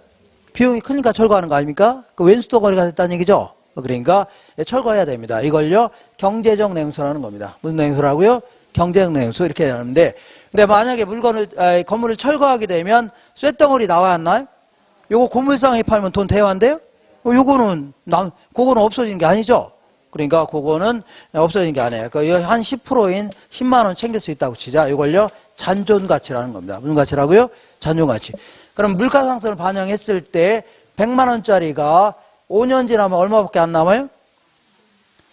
비용이 크니까 철거하는 거 아닙니까? 그 왼수도거리가 됐다는 얘기죠? 그러니까 철거해야 됩니다. 이걸요, 경제적 내용수라는 겁니다. 무슨 내용수라고요? 경제적 내용수, 이렇게 하는데, 근데 만약에 건물을 철거하게 되면 쇳덩어리 나와야 하나요? 요거 고물상에 팔면 돈 대환돼요? 요거는 없어지는 게 아니죠? 그러니까 그거는 없어지는 게 아니에요. 그러니까 한 10%인 10만 원 챙길 수 있다고 치자. 이걸요, 잔존가치라는 겁니다. 무슨 가치라고요? 잔존가치. 그럼 물가상승을 반영했을 때 100만 원짜리가 5년 지나면 얼마밖에 안 남아요?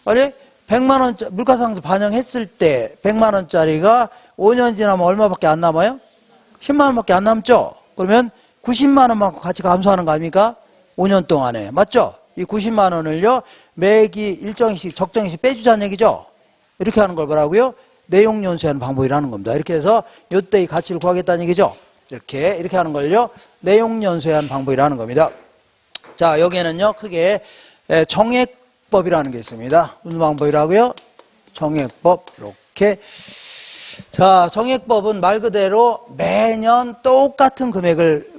아니, 100만 원 물가상승 반영했을 때 100만 원짜리가 5년 지나면 얼마밖에 안 남아요? 10만 원밖에 안 남죠? 그러면 90만 원만 같이 감소하는 거 아닙니까? 5년 동안에. 맞죠? 이 90만 원을요, 매기 일정씩, 적정씩 빼주자는 얘기죠? 이렇게 하는 걸 뭐라고요? 내용연수하는 방법이라는 겁니다. 이렇게 해서 요때의 가치를 구하겠다는 얘기죠? 이렇게 하는 걸요, 내용연수하는 방법이라는 겁니다. 자, 여기에는요, 크게 정액법이라는 게 있습니다. 무슨 방법이라고요? 정액법. 이렇게. 자, 정액법은 말 그대로 매년 똑같은 금액을,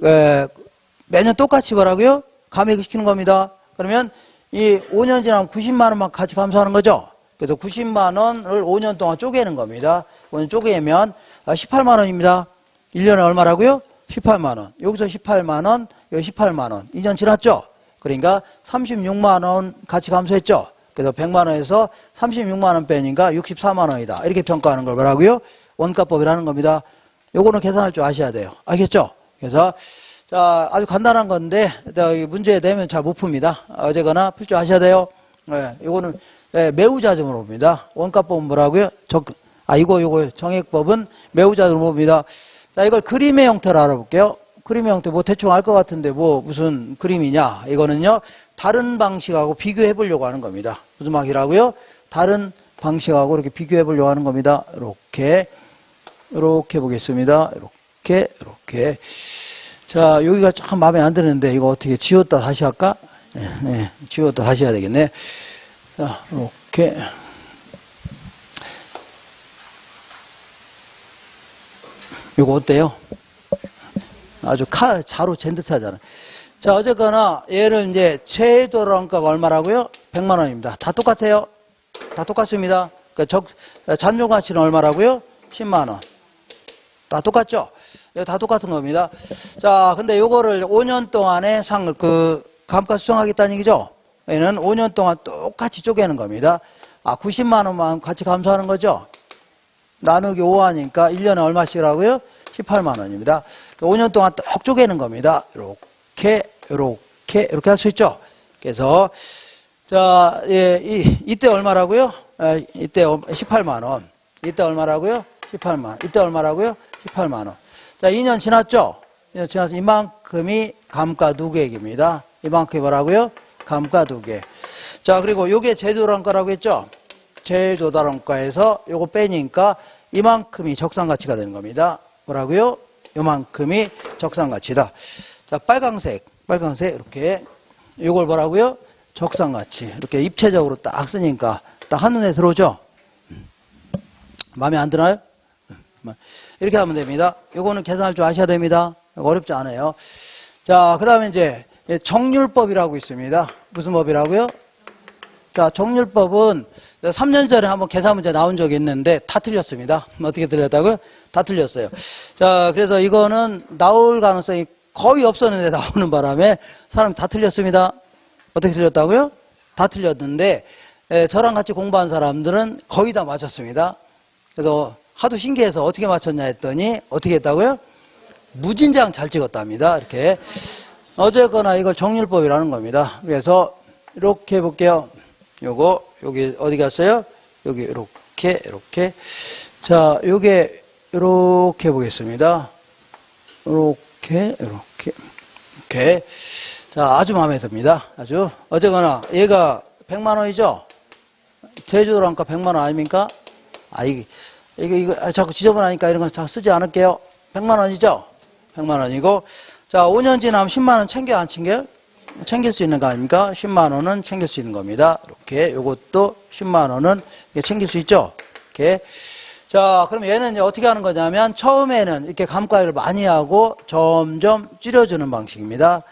매년 똑같이 뭐라고요? 감액을 시키는 겁니다. 그러면 이 5년 지나면 90만 원만 같이 감소하는 거죠? 그래서 90만 원을 5년 동안 쪼개는 겁니다. 5년 쪼개면 18만 원입니다. 1년에 얼마라고요? 18만 원. 여기서 18만 원, 여기 18만 원. 2년 지났죠? 그러니까 36만 원 같이 감소했죠? 그래서 100만 원에서 36만 원 빼니까 64만 원이다. 이렇게 평가하는 걸 뭐라고요? 원가법이라는 겁니다. 요거는 계산할 줄 아셔야 돼요. 알겠죠? 그래서 자, 아주 간단한 건데 문제 내면 잘 못 풉니다. 어제거나 풀 줄 아셔야 돼요. 요거는 매우 자주 봅니다. 원가법은 뭐라고요? 이거 정액법은 매우 자주 봅니다. 자, 이걸 그림의 형태로 알아볼게요. 그림의 형태 뭐 대충 알 것 같은데 뭐 무슨 그림이냐? 이거는요, 다른 방식하고 비교해 보려고 하는 겁니다. 무슨 방식이라고요? 다른 방식하고 이렇게 비교해 보려고 하는 겁니다. 이렇게 보겠습니다. 이렇게. 자, 여기가 참 마음에 안 드는데 이거 어떻게 지웠다 다시 할까? 네, 지웠다 다시 해야 되겠네. 자, 이렇게. 이거 어때요? 아주 자로 잰 듯하잖아. 자, 어쨌거나 얘를 이제 제도량가가 얼마라고요? 100만 원입니다. 다 똑같아요. 다 똑같습니다. 잔존 가치는 얼마라고요? 10만 원. 다 똑같죠? 다 똑같은 겁니다. 자, 근데 요거를 5년 동안에 감가 수정하겠다는 얘기죠? 얘는 5년 동안 똑같이 쪼개는 겁니다. 90만 원만 같이 감소하는 거죠? 나누기 5하니까 1년에 얼마씩이라고요? 18만 원입니다. 5년 동안 똑 쪼개는 겁니다. 이렇게 할 수 있죠? 그래서, 자, 예, 이때 얼마라고요? 이때 18만 원. 이때 얼마라고요? 18만 원. 이때 얼마라고요? 18만 원. 자, 2년 지났죠? 2년 지나서 이만큼이 감가누계액입니다. 이만큼이 뭐라고요? 감가누계. 자, 그리고 요게 제조단가라고 했죠? 제조단가에서 요거 빼니까 이만큼이 적산가치가 되는 겁니다. 뭐라고요? 요만큼이 적산가치다. 자, 빨강색 이렇게 요걸 뭐라고요? 적산가치. 이렇게 입체적으로 딱 쓰니까 딱 한눈에 들어오죠? 마음에 안 드나요? 이렇게 하면 됩니다. 요거는 계산할 줄 아셔야 됩니다. 어렵지 않아요. 자, 그 다음에 이제 정률법이라고 있습니다. 무슨 법이라고요? 자, 정률법은 3년 전에 한번 계산 문제 나온 적이 있는데 다 틀렸습니다. 어떻게 틀렸다고요? 다 틀렸어요. 자, 그래서 이거는 나올 가능성이 거의 없었는데 나오는 바람에 사람이 다 틀렸습니다. 어떻게 틀렸다고요? 다 틀렸는데 저랑 같이 공부한 사람들은 거의 다 맞췄습니다. 그래서 하도 신기해서 어떻게 맞췄냐 했더니 어떻게 했다고요? 무진장 잘 찍었답니다. 이렇게. 어쨌거나 이걸 정률법이라는 겁니다. 그래서 이렇게 해볼게요. 요거 여기 어디 갔어요? 여기 이렇게. 자, 요게 이렇게 해보겠습니다. 이렇게. 자, 아주 마음에 듭니다. 아주. 어쨌거나 얘가 100만 원이죠? 제조단가 100만 원 아닙니까? 이거 자꾸 지저분하니까 이런 건 자꾸 쓰지 않을게요. 100만 원이죠? 100만 원이고. 자, 5년 지나면 10만 원 챙겨 안 챙겨요? 챙길 수 있는 거 아닙니까? 10만 원은 챙길 수 있는 겁니다. 이렇게. 요것도 10만 원은 챙길 수 있죠? 이렇게. 자, 그럼 얘는 이제 어떻게 하는 거냐면 처음에는 이렇게 감가율을 많이 하고 점점 줄여주는 방식입니다.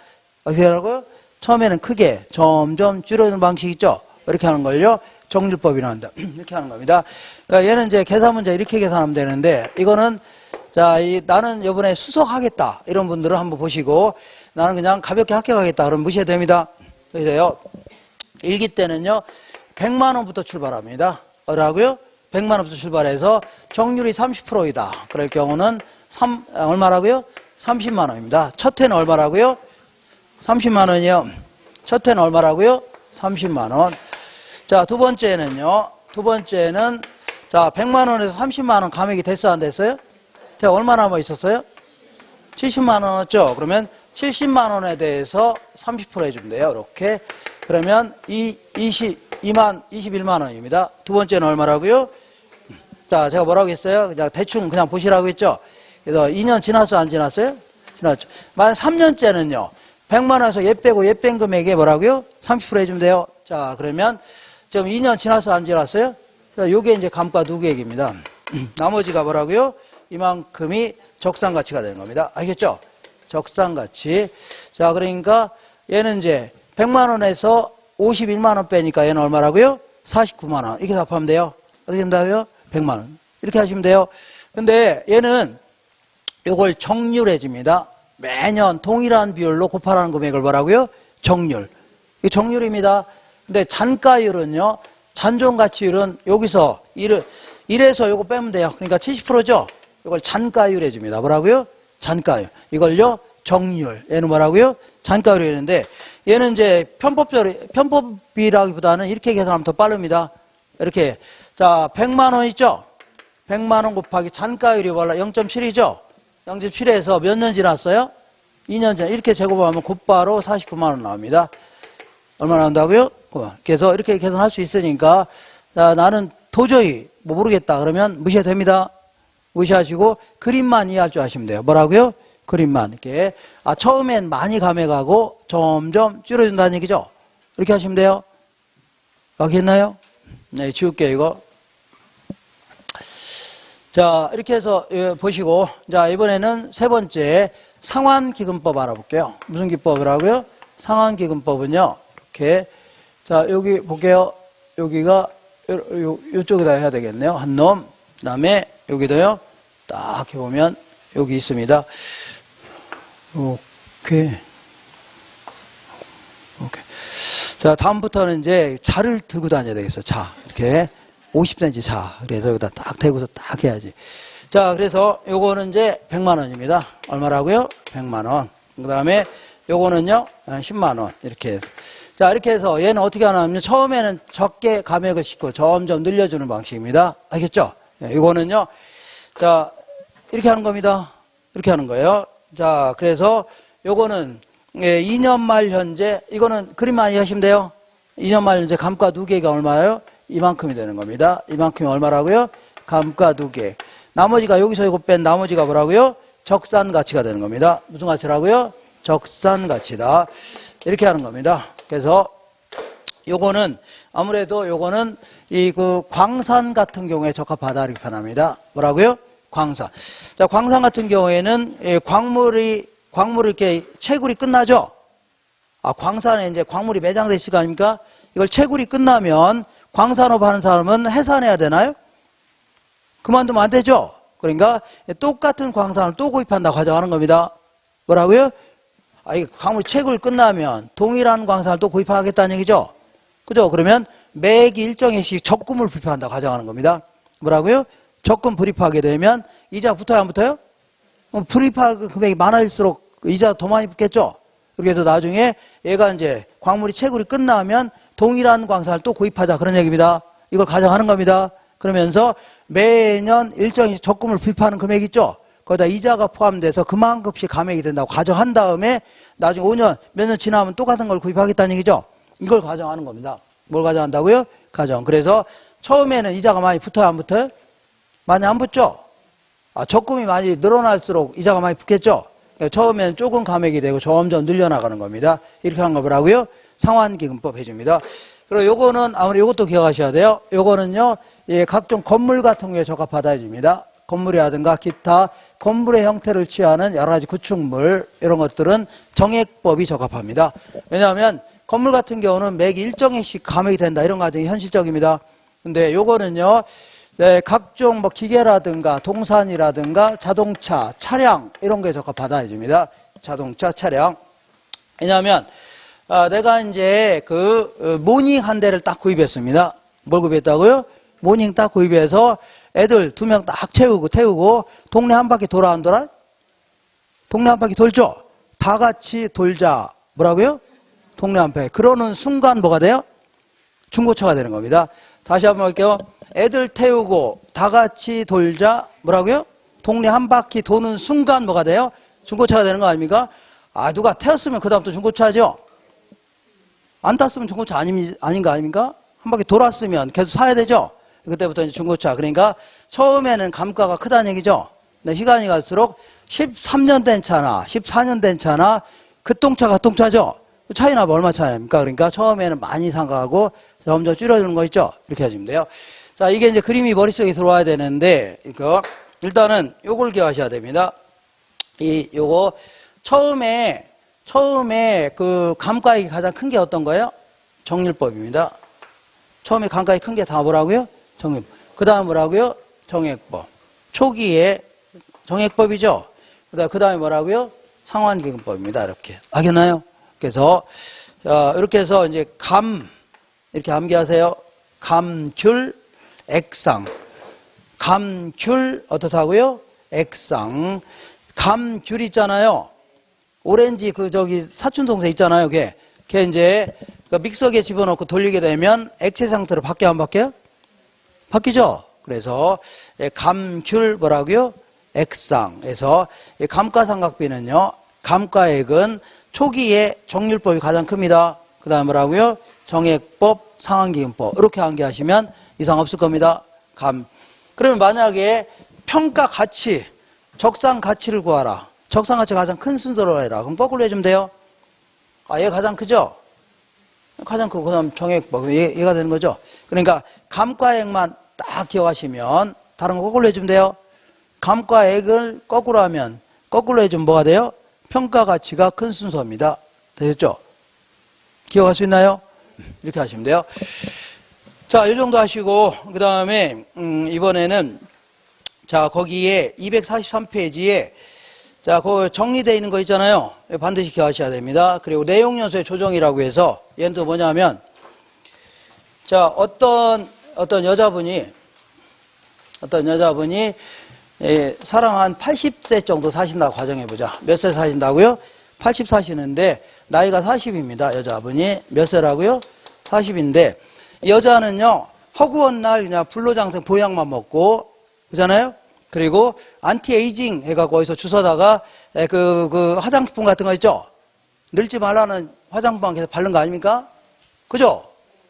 어떻게 하라고요? 처음에는 크게 점점 줄여주는 방식 있죠? 이렇게 하는 걸요. 정률법이라 한다. 이렇게 하는 겁니다. 그러니까 얘는 이제 계산 문제 이렇게 계산하면 되는데 이거는 자, 나는 이번에 수석하겠다. 이런 분들은 한번 보시고 나는 그냥 가볍게 합격하겠다. 그러면 무시해도 됩니다. 그래서요. 1기 때는요. 100만 원부터 출발합니다. 뭐라고요? 100만 원부터 출발해서 정률이 30%이다. 그럴 경우는 얼마라고요? 30만 원입니다. 첫 해는 얼마라고요? 30만 원이요. 첫 해는 얼마라고요? 30만 원. 자, 두 번째는요. 자, 100만 원에서 30만 원 감액이 됐어 안 됐어요? 자, 얼마 남아 있었어요? 70만 원이었죠? 그러면 70만 원에 대해서 30% 해주면 돼요. 이렇게. 그러면 21만 원입니다. 두 번째는 얼마라고요? 자, 제가 뭐라고 했어요? 그냥 대충 그냥 보시라고 했죠? 그래서 2년 지났어요? 안 지났어요? 지났죠. 만약 3년째는요. 100만 원에서 얘 빼고 얘 뺀 금액에 뭐라고요? 30% 해주면 돼요. 자, 그러면 지금 2년 지났어요? 안 지났어요? 자, 요게 이제 감가누계액입니다. 나머지가 뭐라고요? 이만큼이 적산가치가 되는 겁니다. 알겠죠? 적산가치. 자, 그러니까 얘는 이제 100만 원에서 51만 원 빼니까 얘는 얼마라고요? 49만 원. 이렇게 답하면 돼요. 어떻게 된다고요? 100만 원. 이렇게 하시면 돼요. 근데 얘는 요걸 정률해집니다. 매년 동일한 비율로 곱하라는 금액을 뭐라고요? 정률. 이게 정률입니다. 근데 잔가율은요, 잔존가치율은 여기서 1에서 요거 빼면 돼요. 그러니까 70%죠? 이걸 잔가율 해줍니다. 뭐라고요? 잔가율. 이걸요, 정률. 얘는 뭐라고요? 잔가율이 되는데, 얘는 이제 편법이라기보다는 이렇게 계산하면 더 빠릅니다. 이렇게. 자, 100만 원 있죠? 100만 원 곱하기 잔가율이 원래 0.7이죠? 0.7에서 몇 년 지났어요? 2년 전. 이렇게 제곱하면 곧바로 49만 원 나옵니다. 얼마 나온다고요? 그래서 이렇게 계산할 수 있으니까, 자, 나는 도저히 모르겠다. 그러면 무시해도 됩니다. 무시하시고 그림만 이해할 줄 아시면 돼요. 뭐라고요? 그림만. 이렇게. 처음엔 많이 감액하고 점점 줄여준다는 얘기죠? 이렇게 하시면 돼요. 알겠나요? 네, 지울게요, 이거. 자, 이렇게 해서 보시고, 자, 이번에는 세 번째. 상환기금법 알아볼게요. 무슨 기법이라고요? 상환기금법은요, 이렇게. 자, 여기 볼게요. 여기가, 요쪽에다 해야 되겠네요. 한 놈. 그 다음에 여기도요, 딱 이렇게 보면 여기 있습니다. 오케이. 자, 다음부터는 이제 자를 들고 다녀야 되겠어. 자, 이렇게 50cm 자. 그래서 여기다 딱 대고서 딱 해야지. 자, 그래서 요거는 이제 100만 원입니다. 얼마라고요? 100만 원. 그 다음에 요거는요, 10만 원. 이렇게 해서. 자, 이렇게 해서 얘는 어떻게 하냐면 처음에는 적게 감액을 싣고 점점 늘려주는 방식입니다. 알겠죠? 요거는요, 자, 이렇게 하는 겁니다. 이렇게 하는 거예요. 자, 그래서 요거는 2년 말 현재, 이거는 그림 많이 하시면 돼요. 2년 말 현재 감가 누계가 얼마예요? 이만큼이 되는 겁니다. 이만큼이 얼마라고요? 감가 누계. 나머지가 여기서 이거 뺀 나머지가 뭐라고요? 적산 가치가 되는 겁니다. 무슨 가치라고요? 적산 가치다. 이렇게 하는 겁니다. 그래서 요거는 아무래도 요거는 이 그 광산 같은 경우에 적합하다 이렇게 표현합니다. 뭐라고요? 광산. 자, 광산 같은 경우에는 광물이 이렇게 채굴이 끝나죠? 아, 광산에 이제 광물이 매장될 시간 아닙니까? 이걸 채굴이 끝나면 광산업 하는 사람은 해산해야 되나요? 그만두면 안 되죠? 그러니까 똑같은 광산을 또 구입한다고 가정하는 겁니다. 뭐라고요? 아, 이 광물 채굴 끝나면 동일한 광산을 또 구입하겠다는 얘기죠? 그죠? 그러면 매기 일정액씩 적금을 불입한다고 가정하는 겁니다. 뭐라고요? 적금 불입하게 되면 이자 붙어요, 안 붙어요? 불입할 금액이 많아질수록 이자 더 많이 붙겠죠? 그래서 나중에 얘가 이제 광물이 채굴이 끝나면 동일한 광산을 또 구입하자 그런 얘기입니다. 이걸 가정하는 겁니다. 그러면서 매년 일정히 적금을 불입하는 금액이 있죠? 거기다 이자가 포함돼서 그만큼씩 감액이 된다고 가정한 다음에 나중에 5년, 몇 년 지나면 똑같은 걸 구입하겠다는 얘기죠? 이걸 가정하는 겁니다. 뭘 가정한다고요? 가정. 그래서 처음에는 이자가 많이 붙어요, 안 붙어요? 많이 안 붙죠? 아, 적금이 많이 늘어날수록 이자가 많이 붙겠죠? 그러니까 처음에는 조금 감액이 되고 점점 늘려나가는 겁니다. 이렇게 하는 거 뭐라고요? 상환기금법 해줍니다. 그리고 요거는 아무리 요것도 기억하셔야 돼요. 요거는요, 예, 각종 건물 같은 경우에 적합하다 해줍니다. 건물이라든가 기타 건물의 형태를 취하는 여러 가지 구축물 이런 것들은 정액법이 적합합니다. 왜냐하면 건물 같은 경우는 매기 일정액씩 감액이 된다 이런 과정이 현실적입니다. 근데 요거는요, 네, 각종 뭐 기계라든가 동산이라든가 자동차, 차량 이런 게 적합하다 해줍니다. 자동차, 차량. 왜냐하면 내가 이제 그 모닝 한 대를 딱 구입했습니다. 뭘 구입했다고요? 모닝 딱 구입해서 애들 2명 딱 태우고 동네 한 바퀴 돌아 안 돌아? 동네 한 바퀴 돌죠? 다 같이 돌자. 뭐라고요? 동네 한 바퀴. 그러는 순간 뭐가 돼요? 중고차가 되는 겁니다. 다시 한번 볼게요. 애들 태우고 다 같이 돌자. 뭐라고요? 동네 한 바퀴 도는 순간 뭐가 돼요? 중고차가 되는 거 아닙니까? 아, 누가 태웠으면 그 다음부터 중고차죠? 안 탔으면 중고차 아닌가 아닙니까? 한 바퀴 돌았으면 계속 사야 되죠? 그때부터 이제 중고차. 그러니까 처음에는 감가가 크다는 얘기죠? 근데 시간이 갈수록 13년 된 차나 14년 된 차나 갓동차죠? 차이나 얼마 차이입니까? 그러니까 처음에는 많이 상가하고 점점 줄여주는 거 있죠? 이렇게 해주면 돼요. 자, 이게 이제 그림이 머릿속에 들어와야 되는데, 일단은 요걸 기억하셔야 됩니다. 요거, 처음에 그 감가액이 가장 큰 게 어떤 거예요? 정률법입니다. 처음에 감가액이 큰 게 다 뭐라고요? 정률법. 그 다음 뭐라고요? 정액법. 초기에 정액법이죠? 그 다음에 뭐라고요? 상환기금법입니다. 이렇게. 알겠나요? 그래서, 이렇게 해서 이제 이렇게 암기하세요. 감귤, 액상. 감귤, 어떻다고요? 액상. 감귤 있잖아요. 오렌지 사촌동생 있잖아요. 걔 이제 그 믹서기에 집어넣고 돌리게 되면 액체 상태로 바뀌어요, 안 바뀌어요? 바뀌죠? 그래서 감귤 뭐라고요? 액상에서 감가상각비는요, 감가액은 초기에 정률법이 가장 큽니다. 그 다음 뭐라고요? 정액법, 상환기금법. 이렇게 암기하시면 이상 없을 겁니다. 그러면 만약에 평가 가치, 적산 가치를 구하라. 적산 가치가 가장 큰 순서로 해라. 그럼 거꾸로 해주면 돼요. 아, 얘가 가장 크죠? 가장 크고, 그 다음 정액법. 얘가 되는 거죠. 그러니까 감가액만 딱 기억하시면 다른 거 거꾸로 해주면 돼요. 감가액을 거꾸로 하면, 거꾸로 해주면 뭐가 돼요? 평가 가치가 큰 순서입니다. 되셨죠? 기억할 수 있나요? 이렇게 하시면 돼요. 자, 이 정도 하시고, 그 다음에, 이번에는, 자, 거기에 243페이지에, 자, 그 정리되어 있는 거 있잖아요. 반드시 기억하셔야 됩니다. 그리고 내용 요소의 조정이라고 해서, 얘는 또 뭐냐면, 자, 어떤 여자분이, 사랑 한 80세 정도 사신다고 가정해보자. 몇 세 사신다고요? 80 사시는데, 나이가 40입니다. 여자분이. 몇 세라고요? 40인데, 여자는요, 허구한 날 그냥 불로장생 보약만 먹고, 그잖아요? 그리고 안티에이징 해갖고 어디서 주워다가 그 화장품 같은 거 있죠? 늙지 말라는 화장품 계속 바른 거 아닙니까? 그죠?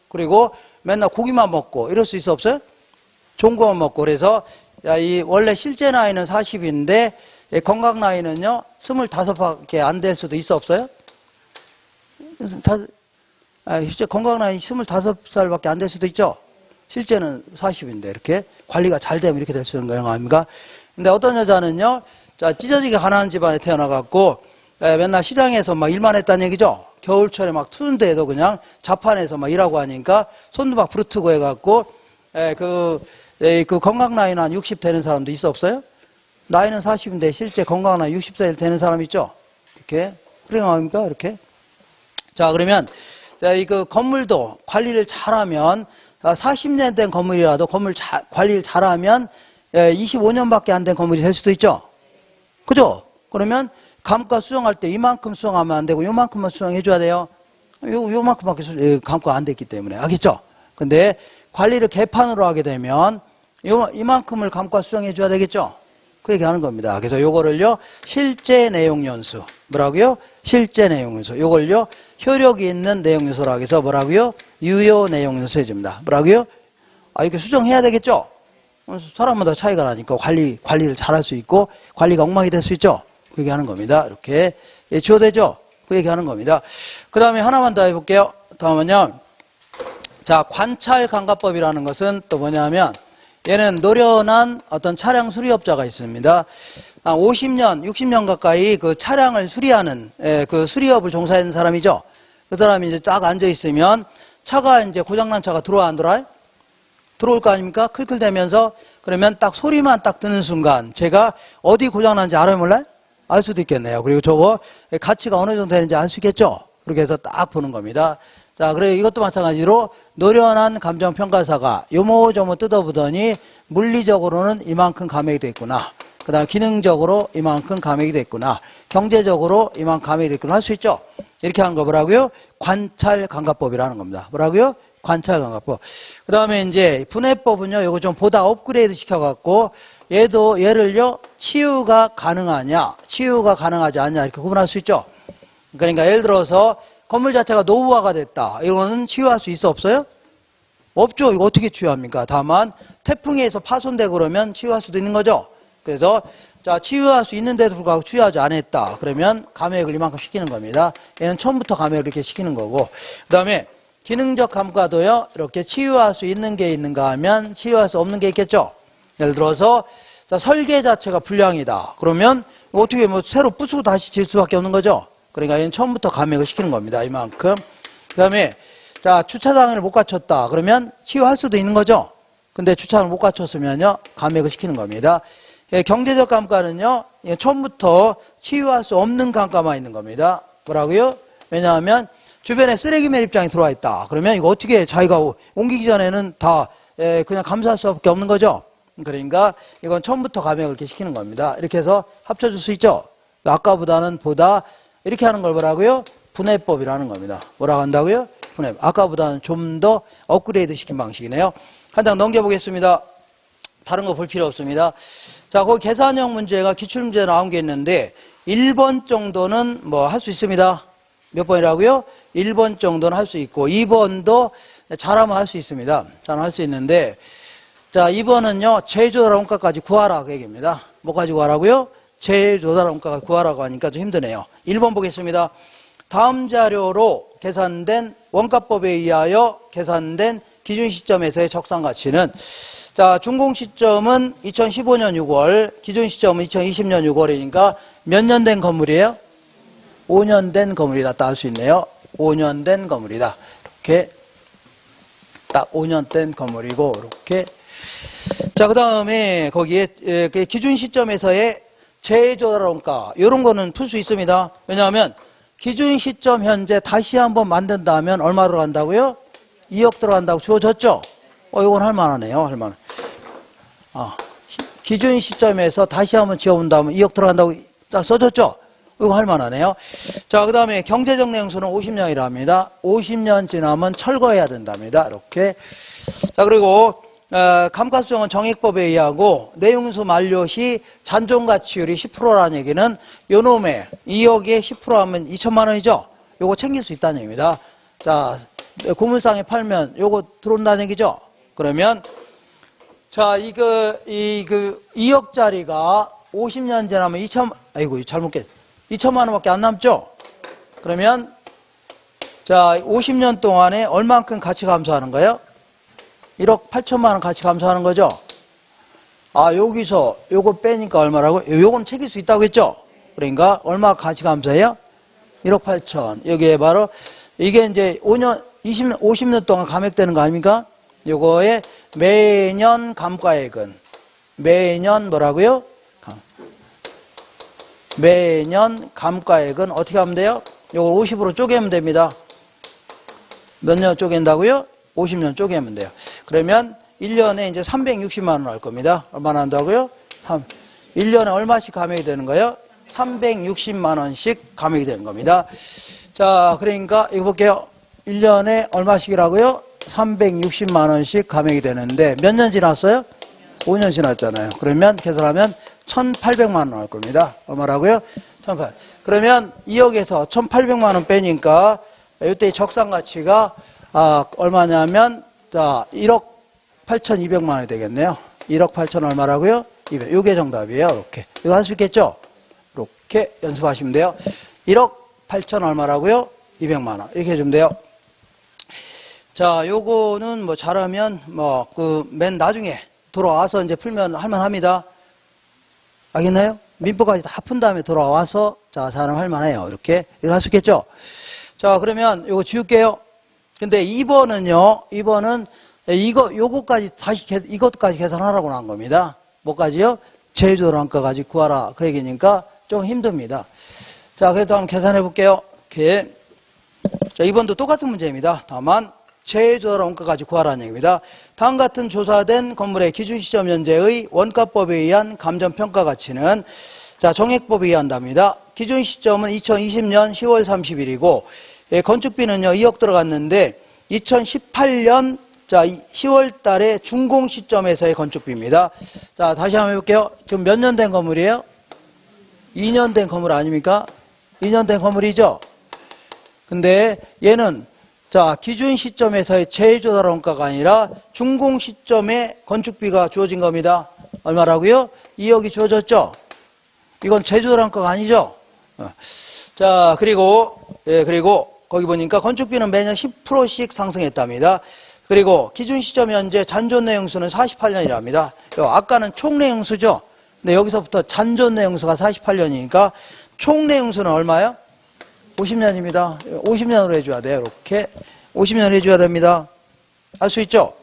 그리고 맨날 고기만 먹고 이럴 수 있어 없어요? 좋은 거만 먹고. 그래서 이 원래 실제 나이는 40인데 건강 나이는요 25밖에 안 될 수도 있어 없어요? 실제 건강 나이 25살밖에 안 될 수도 있죠? 실제는 40인데 이렇게 관리가 잘 되면 이렇게 될 수 있는 거 아닙니까? 근데 어떤 여자는요, 자, 찢어지게 가난한 집안에 태어나갖고 맨날 시장에서 막 일만 했다는 얘기죠? 겨울철에 막 추운데도 그냥 자판에서 막 일하고 하니까 손도 막 부르트고 해갖고 그 건강 나이는 한 60 되는 사람도 있어 없어요? 나이는 40인데 실제 건강 나이 60세 되는 사람 있죠? 이렇게. 그래 나옵니까? 이렇게. 자, 그러면 이 그 건물도 관리를 잘하면 40년 된 건물이라도 관리를 잘하면 25년밖에 안 된 건물이 될 수도 있죠. 그죠? 그러면 감가 수정할 때 이만큼 수정하면 안 되고 요만큼만 수정해 줘야 돼요. 요만큼밖에 감가가 안 됐기 때문에. 알겠죠? 근데 관리를 개판으로 하게 되면 이만큼을 감가 수정해 줘야 되겠죠? 그 얘기 하는 겁니다. 그래서 요거를요, 실제 내용 연수. 뭐라고요? 실제 내용 연수. 요걸요, 효력이 있는 내용 요소라고 해서 뭐라고요? 유효 내용 요소 해줍니다. 뭐라고요? 이렇게 수정해야 되겠죠? 사람마다 차이가 나니까 관리를 잘 할 수 있고, 관리가 엉망이 될 수 있죠? 그 얘기 하는 겁니다. 이렇게. 주어되죠? 그 얘기 하는 겁니다. 그 다음에 하나만 더 해볼게요. 다음은요. 자, 관찰감가법이라는 것은 또 뭐냐면, 얘는 노련한 어떤 차량 수리업자가 있습니다. 50년, 60년 가까이 그 차량을 수리하는, 그 수리업을 종사하는 사람이죠. 그 사람이 이제 딱 앉아있으면 차가 이제 고장난 차가 들어와 안 들어와요? 들어올 거 아닙니까? 클클대면서. 그러면 딱 소리만 딱 듣는 순간 제가 어디 고장난지 알아요 몰라요? 알 수도 있겠네요. 그리고 저거 가치가 어느 정도 되는지 알 수 있겠죠? 그렇게 해서 딱 보는 겁니다. 자, 그래 이것도 마찬가지로 노련한 감정평가사가 요모조모 뜯어보더니 물리적으로는 이만큼 감액이 됐구나. 그 다음 기능적으로 이만큼 감액이 됐구나. 경제적으로 이만큼 감액이 됐구나 할 수 있죠. 이렇게 하는 거 뭐라고요? 관찰감가법이라는 겁니다. 뭐라고요? 관찰감가법. 그 다음에 이제 분해법은요, 이거 좀 보다 업그레이드 시켜갖고 얘를요, 치유가 가능하냐, 치유가 가능하지 않냐 이렇게 구분할 수 있죠. 그러니까 예를 들어서 건물 자체가 노후화가 됐다. 이거는 치유할 수 있어 없어요? 없죠. 이거 어떻게 치유합니까? 다만 태풍에 의해서 파손되고 그러면 치유할 수도 있는 거죠. 그래서 자, 치유할 수 있는데도 불구하고 치유하지 않았다. 그러면 감액을 이만큼 시키는 겁니다. 얘는 처음부터 감액을 이렇게 시키는 거고. 그 다음에 기능적 감가도요. 이렇게 치유할 수 있는 게 있는가 하면 치유할 수 없는 게 있겠죠. 예를 들어서 자, 설계 자체가 불량이다. 그러면 어떻게 뭐 새로 부수고 다시 질 수밖에 없는 거죠. 그러니까 얘는 처음부터 감액을 시키는 겁니다. 이만큼. 그 다음에 자, 주차장을 못 갖췄다. 그러면 치유할 수도 있는 거죠. 근데 주차장을 못 갖췄으면요, 감액을 시키는 겁니다. 경제적 감가는요, 처음부터 치유할 수 없는 감가만 있는 겁니다. 뭐라고요? 왜냐하면 주변에 쓰레기 매립장이 들어와 있다. 그러면 이거 어떻게 자기가 옮기기 전에는 다 그냥 감수할 수밖에 없는 거죠. 그러니까 이건 처음부터 감액을 이렇게 시키는 겁니다. 이렇게 해서 합쳐줄 수 있죠. 아까보다는 보다 이렇게 하는 걸 뭐라고요? 분해법이라는 겁니다. 뭐라고 한다고요? 분해. 아까보다는 좀 더 업그레이드 시킨 방식이네요. 한 장 넘겨보겠습니다. 다른 거 볼 필요 없습니다. 자, 거기 계산형 문제가 기출문제 나온 게 있는데 1번 정도는 뭐 할 수 있습니다. 몇 번이라고요? 1번 정도는 할 수 있고 2번도 잘하면 할 수 있습니다. 잘하면 할 수 있는데 자, 2번은요. 제조달 원가까지 구하라 그 얘기입니다. 뭐까지 구하라고요? 제조달 원가까지 구하라고 하니까 좀 힘드네요. 1번 보겠습니다. 다음 자료로 계산된 원가법에 의하여 계산된 기준 시점에서의 적산 가치는 자, 준공 시점은 2015년 6월, 기준 시점은 2020년 6월이니까 몇 년 된 건물이에요? 5년 된 건물이다. 딱 할 수 있네요. 5년 된 건물이다. 이렇게 딱 5년 된 건물이고 이렇게. 자, 그 다음에 거기에 기준 시점에서의 재조달원가 이런 거는 풀 수 있습니다. 왜냐하면 기준 시점 현재 다시 한번 만든다면 얼마 들어간다고요? 2억 들어간다고 주어졌죠? 이건 할만하네요. 할만해. 기준 시점에서 다시 한번 지어본다면 2억 들어간다고 딱 써졌죠? 이거 할만하네요. 자, 그 다음에 경제적 내용수는 50년이라 합니다. 50년 지나면 철거해야 된답니다. 이렇게. 자, 그리고 감가수정은 정액법에 의하고 내용수 만료 시 잔존가치율이 10%라는 얘기는 요놈의 2억에 10% 하면 2천만 원이죠? 요거 챙길 수 있다는 얘기입니다. 자, 고물상에 팔면 요거 들어온다는 얘기죠? 그러면 자, 2억짜리가 50년 지나면 2천만 원밖에 안 남죠? 그러면 자, 50년 동안에 얼만큼 가치 감소하는 거예요? 1억 8천만 원 가치 감소하는 거죠? 여기서 요거 빼니까 얼마라고? 요건 챙길 수 있다고 했죠? 그러니까 얼마 가치 감소해요? 1억 8천. 여기에 바로 이게 이제 50년 동안 감액되는 거 아닙니까? 요거에 매년 감가액은 매년 뭐라고요? 매년 감가액은 어떻게 하면 돼요? 요걸 50으로 쪼개면 됩니다. 몇 년 쪼갠다고요? 50년 쪼개면 돼요. 그러면 1년에 이제 360만 원 할 겁니다. 얼마나 한다고요? 1년에 얼마씩 감액이 되는 거예요? 360만 원씩 감액이 되는 겁니다. 자, 그러니까 이거 볼게요. 1년에 얼마씩이라고요? 360만 원씩 감액이 되는데 몇 년 지났어요? 5년 지났잖아요. 그러면 계산하면 1,800만 원 할 겁니다. 얼마라고요? 1,800. 그러면 2억에서 1,800만 원 빼니까 이때 적상 가치가 얼마냐면 자, 1억 8,200만 원이 되겠네요. 1억 8천 얼마라고요? 200. 요게 정답이에요. 이렇게. 이거 할 수 있겠죠? 이렇게 연습하시면 돼요. 1억 8천 얼마라고요? 200만 원. 이렇게 해주면 돼요. 자, 요거는 뭐 잘하면 맨 나중에 돌아와서 이제 풀면 할만합니다. 알겠나요? 민법까지 다 푼 다음에 돌아와서 자, 잘하면 할만해요. 이렇게. 이거 할 수 있겠죠? 자, 그러면 요거 지울게요. 근데 2번은요, 2번은 요거까지 이것까지 계산하라고 나온 겁니다. 뭐까지요? 제조단가 가지고 구하라. 그 얘기니까 좀 힘듭니다. 자, 그래도 한번 계산해 볼게요. 이렇게. 자, 2번도 똑같은 문제입니다. 다만, 제조단가 가지고 구하라는 얘기입니다. 다음 같은 조사된 건물의 기준 시점 현재의 원가법에 의한 감정평가 가치는 자, 정액법에 의한답니다. 기준 시점은 2020년 10월 30일이고, 건축비는요, 2억 들어갔는데, 2018년, 자, 10월 달에 준공 시점에서의 건축비입니다. 자, 다시 한번 해볼게요. 지금 몇 년 된 건물이에요? 2년 된 건물 아닙니까? 2년 된 건물이죠? 근데 얘는, 자, 기준 시점에서의 제조달원가가 아니라 준공 시점에 건축비가 주어진 겁니다. 얼마라고요? 2억이 주어졌죠? 이건 제조달원가가 아니죠? 자, 그리고 거기 보니까 건축비는 매년 10%씩 상승했답니다. 그리고 기준 시점 현재 잔존 내용수는 48년이랍니다. 아까는 총 내용수죠? 근데 여기서부터 잔존 내용수가 48년이니까 총 내용수는 얼마예요? 50년입니다. 50년으로 해줘야 돼요. 이렇게 50년 해줘야 됩니다. 알 수 있죠?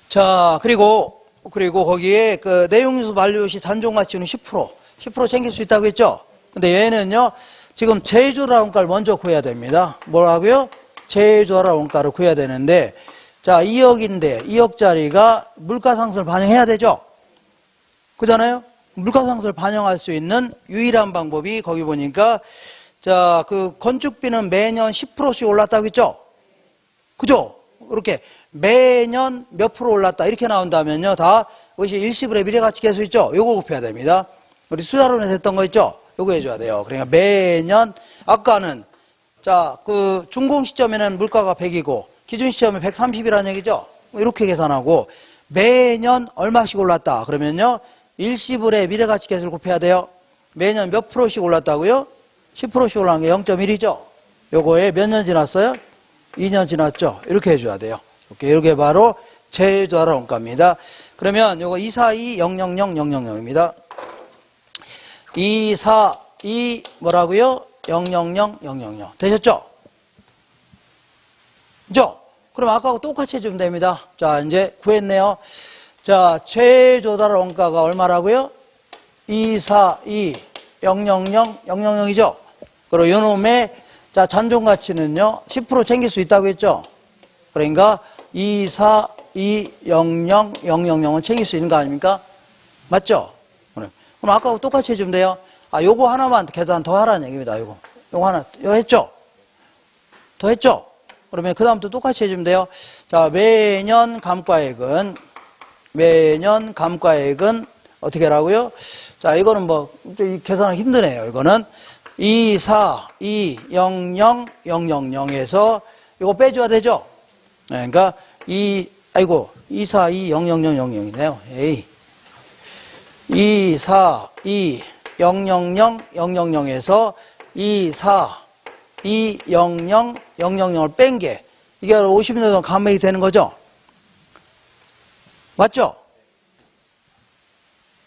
자, 그리고 거기에 그 내용수 만료 시 잔존 가치는 10% 챙길 수 있다고 했죠? 근데 얘는요, 지금 제조달 원가를 먼저 구해야 됩니다. 뭐라고요? 제조달 원가를 구해야 되는데, 자, 2억인데, 2억짜리가 물가 상승을 반영해야 되죠? 그잖아요? 물가 상승을 반영할 수 있는 유일한 방법이 거기 보니까, 자, 그 건축비는 매년 10%씩 올랐다고 했죠? 그죠? 이렇게 매년 몇 프로 올랐다. 이렇게 나온다면요, 다, 이것이 일시불의 미래가치 계수 있죠? 요거 곱해야 됩니다. 우리 수자론에서 했던 거 있죠? 요거 해줘야 돼요. 그러니까 매년, 아까는, 자, 그 준공 시점에는 물가가 100이고, 기준 시점에 130이라는 얘기죠? 이렇게 계산하고, 매년 얼마씩 올랐다. 그러면요, 일시불의 미래가치 계수를 곱해야 돼요. 매년 몇 프로씩 올랐다고요? 10%씩 올라간 게 0.1이죠? 요거에 몇 년 지났어요? 2년 지났죠? 이렇게 해줘야 돼요. 이렇게 바로 제조달 원가입니다. 그러면 요거 242000000입니다. 이 뭐라고요? 000. 되셨죠? 그죠? 그럼 아까하고 똑같이 해주면 됩니다. 자, 이제 구했네요. 자, 최조달 원가가 얼마라고요? 242,000,000이죠? 그리고 요놈의 자, 잔존 가치는요, 10% 챙길 수 있다고 했죠? 그러니까 242,000,000은 챙길 수 있는 거 아닙니까? 맞죠? 그럼 아까하고 똑같이 해주면 돼요. 아, 요거 하나만 계산 더 하라는 얘기입니다. 요거 하나, 요거 했죠? 더 했죠? 그러면 그 다음부터 똑같이 해주면 돼요. 자, 매년 감가액은 어떻게 하라고요? 자, 이거는 뭐, 계산하기 힘드네요. 이거는 242,000,000에서 이거 빼줘야 되죠? 네, 그러니까 242,000,000이네요. 에이. 242,000,000에서 242,000,000을 뺀 게 이게 50년 동안 감액이 되는 거죠? 맞죠?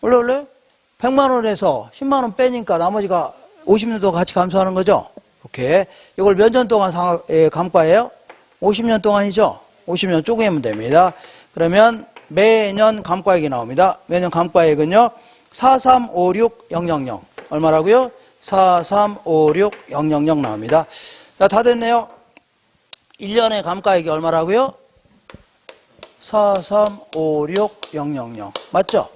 원래 100만 원에서 10만 원 빼니까 나머지가 50년 동안 같이 감소하는 거죠? 오케이. 이걸 몇 년 동안 감가예요? 50년 동안이죠? 50년 쪼개면 됩니다. 그러면 매년 감가액이 나옵니다. 매년 감가액은요, 4356000. 얼마라고요? 4356000 나옵니다. 자, 다 됐네요. 1년의 감가액이 얼마라고요? 4356000. 맞죠?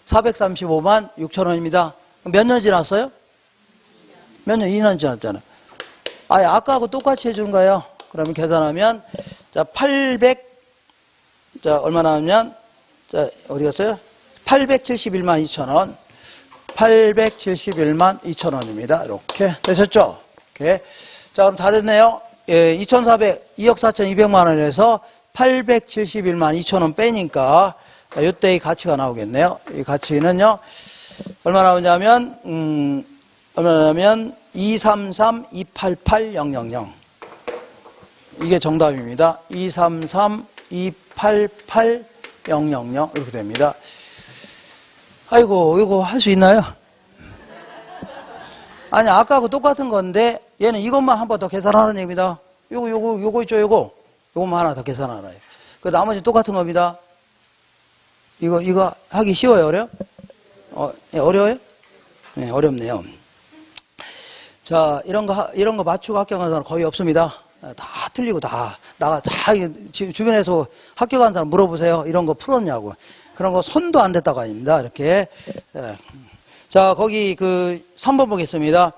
4356000원입니다. 몇 년 지났어요? 몇 년? 2년 지났잖아요. 아예 아까하고 똑같이 해주는 거예요. 그러면 계산하면, 자, 얼마 나오면, 자, 어디 갔어요? 8712000원. 8712000원입니다. 이렇게. 되셨죠? 이렇게. 자, 그럼 다 됐네요. 예, 2억 4,200만원에서 8712000원 빼니까, 이때의 가치가 나오겠네요. 이 가치는요, 얼마 나오냐면, 233288000. 이게 정답입니다. 233288000. 이렇게 됩니다. 아이고, 이거 할 수 있나요? 아니, 아까하고 똑같은 건데, 얘는 이것만 한 번 더 계산하는 얘기입니다. 요거 있죠, 요것만 하나 더 계산하나요. 그 나머지 똑같은 겁니다. 이거 하기 쉬워요, 어려워요? 어려워요? 네, 어렵네요. 자, 이런 거 맞추고 합격한 사람 거의 없습니다. 다 틀리고 주변에서 합격한 사람 물어보세요. 이런 거 풀었냐고. 그런 거 손도 안 댔다고 아닙니다. 이렇게. 자, 거기 3번 보겠습니다.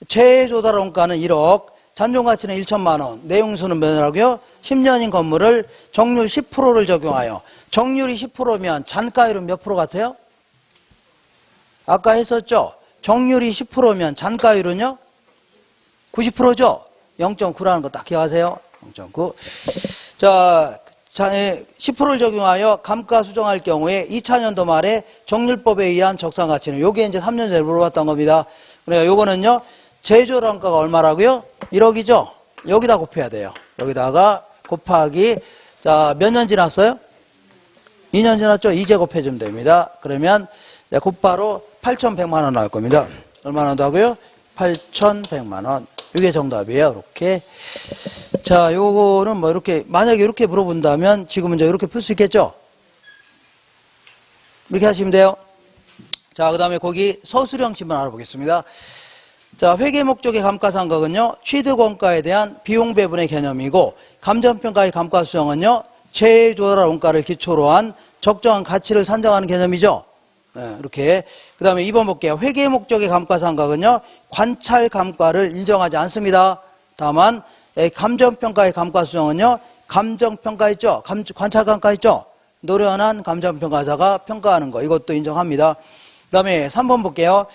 최조달 원가는 1억, 잔존 가치는 1천만 원, 내용수는 몇이라고요? 10년인 건물을 정률 10%를 적용하여. 정률이 10%면 잔가율은 몇 프로 같아요? 아까 했었죠? 정률이 10%면 잔가율은요? 90%죠? 0.9라는 거 딱 기억하세요. 0.9. 자, 10%를 적용하여 감가 수정할 경우에 2000년도 말에 정률법에 의한 적산 가치는 요게 이제 3년 전에 물어봤던 겁니다. 그래요. 요거는요. 제조달 원가가 얼마라고요? 1억이죠? 여기다 곱해야 돼요. 여기다가 곱하기 자, 몇 년 지났어요? 2년 지났죠? 이제 곱해주면 됩니다. 그러면 곱바로 8,100만 원 나올 겁니다. 얼마나 나온다고요? 8,100만 원. 이게 정답이에요. 이렇게. 자, 요거는 뭐 이렇게 만약에 이렇게 물어본다면 지금 문제 이렇게 풀 수 있겠죠? 이렇게 하시면 돼요. 자, 그다음에 거기 서술형 질문 알아보겠습니다. 자, 회계 목적의 감가상각은요, 취득 원가에 대한 비용 배분의 개념이고, 감정평가의 감가수정은요, 최조달 원가를 기초로 한 적정한 가치를 산정하는 개념이죠. 네, 이렇게. 그 다음에 2번 볼게요. 회계 목적의 감가상각은요, 관찰 감가를 인정하지 않습니다. 다만, 감정평가의 감가수정은요, 감정평가 있죠? 관찰 감가 있죠? 노련한 감정평가자가 평가하는 거, 이것도 인정합니다. 그 다음에 3번 볼게요.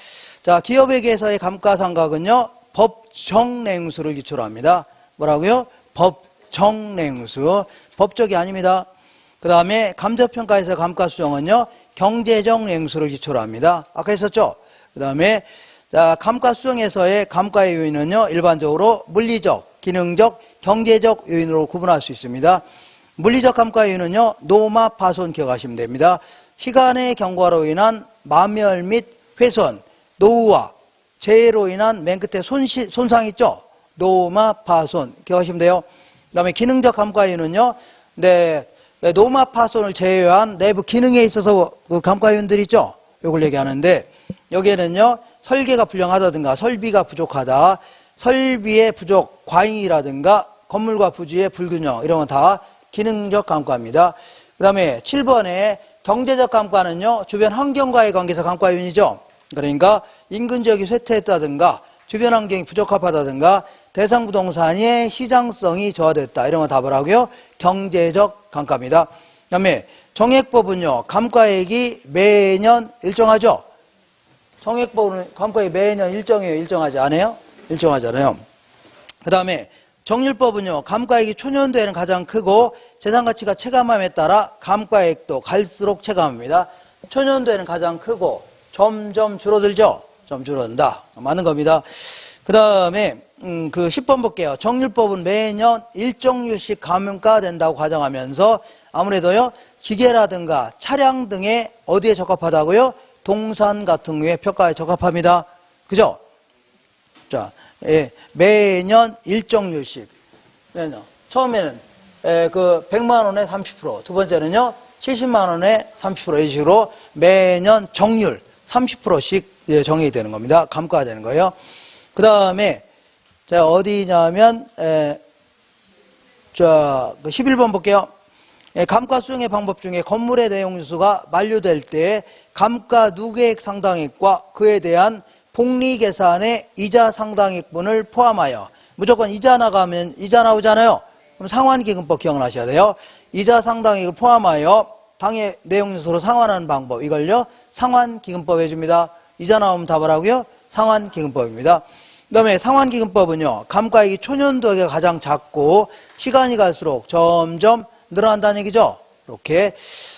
자, 기업회계에서의 감가상각은요, 법정내용수를 기초로 합니다. 뭐라고요? 법정내용수. 법적이 아닙니다. 그 다음에 감정평가에서 감가수정은요, 경제적 내용수를 기초로 합니다. 아까 했었죠? 그 다음에, 자, 감가수정에서의 감가의 요인은요, 일반적으로 물리적, 기능적, 경제적 요인으로 구분할 수 있습니다. 물리적 감가의 요인은요, 노마, 파손 기억하시면 됩니다. 시간의 경과로 인한 마멸 및 훼손, 노후화, 재해로 인한 맨 끝에 손상 있죠? 노마, 파손. 기억하시면 돼요. 그 다음에 기능적 감가 이유는요, 네, 노마, 파손을 제외한 내부 기능에 있어서 그 감가 이유들 있죠? 요걸 얘기하는데, 여기에는요, 설계가 불량하다든가 설비가 부족하다, 설비의 부족, 과잉이라든가 건물과 부지의 불균형, 이런 건 다 기능적 감가입니다. 그 다음에 7번에 경제적 감가는요, 주변 환경과의 관계에서 감가 요인이죠. 그러니까 인근 지역이 쇠퇴했다든가 주변 환경이 부적합하다든가 대상 부동산의 시장성이 저하됐다, 이런 거 답을 하고요. 경제적 감가입니다. 그 다음에 정액법은요, 감가액이 매년 일정하죠. 정액법은 감가액이 매년 일정해요, 일정하지 않아요? 일정하잖아요. 그 다음에 정률법은요, 감가액이 초년도에는 가장 크고 재산가치가 체감함에 따라 감가액도 갈수록 체감합니다. 초년도에는 가장 크고 점점 줄어들죠? 좀 줄어든다. 맞는 겁니다. 그 다음에 그 10번 볼게요. 정률법은 매년 일정률씩 감가된다고 가정하면서 아무래도요, 기계라든가 차량 등에 어디에 적합하다고요? 동산 같은 경우에 평가에 적합합니다. 그죠? 자, 예, 매년 일정률씩. 매년. 처음에는 그 100만 원에 30%, 두 번째는요, 70만 원에 30%, 이 식으로 매년 정률 30%씩 정해야 되는 겁니다. 감가가 되는 거예요. 그 다음에 자, 어디냐면 자, 11번 볼게요. 감가 수정의 방법 중에 건물의 내용 유수가 만료될 때 감가 누계액 상당액과 그에 대한 복리 계산의 이자 상당액분을 포함하여, 무조건 이자 나가면 이자 나오잖아요. 그럼 상환기금법 기억나셔야 돼요. 이자 상당액을 포함하여 당해 내용 요소로 상환하는 방법, 이걸요 상환기금법 해줍니다. 이자 나오면 답을 하고요, 상환기금법입니다. 그 다음에 상환기금법은요, 감가액이 초년도에 가장 작고 시간이 갈수록 점점 늘어난다는 얘기죠. 이렇게.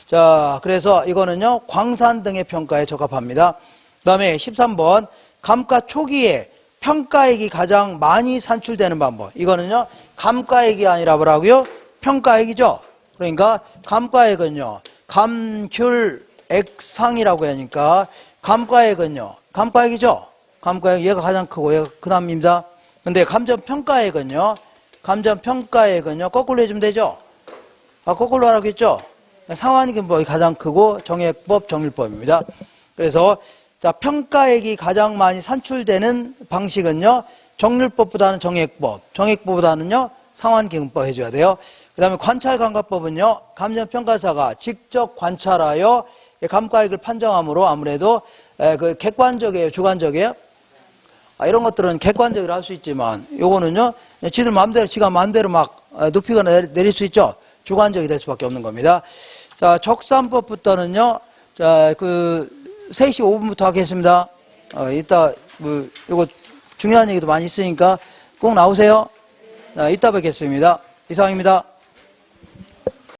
자, 그래서 이거는요, 광산 등의 평가에 적합합니다. 그 다음에 13번, 감가 초기에 평가액이 가장 많이 산출되는 방법. 이거는요, 감가액이 아니라 뭐라고요? 평가액이죠. 그러니까 감가액은요, 감귤액상이라고 하니까 감가액은요, 감가액이죠. 감가액 얘가 가장 크고 얘가 그 다음입니다. 근데 감정평가액은요, 거꾸로 해주면 되죠. 거꾸로 하라고 했죠. 상환기금법이 가장 크고 정액법, 정률법입니다. 그래서 자, 평가액이 가장 많이 산출되는 방식은요, 정률법보다는 정액법, 정액법보다는요, 상환기금법 해줘야 돼요. 그 다음에 관찰감가법은요, 감정평가사가 직접 관찰하여 감가액을 판정함으로 아무래도 그 객관적이에요, 주관적이에요? 이런 것들은 객관적으로 할 수 있지만, 요거는요, 지들 마음대로, 지가 마음대로 막 높이거나 내릴 수 있죠? 주관적이 될 수밖에 없는 겁니다. 자, 적산법부터는요, 자, 3시 5분부터 하겠습니다. 이따, 요거 중요한 얘기도 많이 있으니까 꼭 나오세요. 이따 뵙겠습니다. 이상입니다.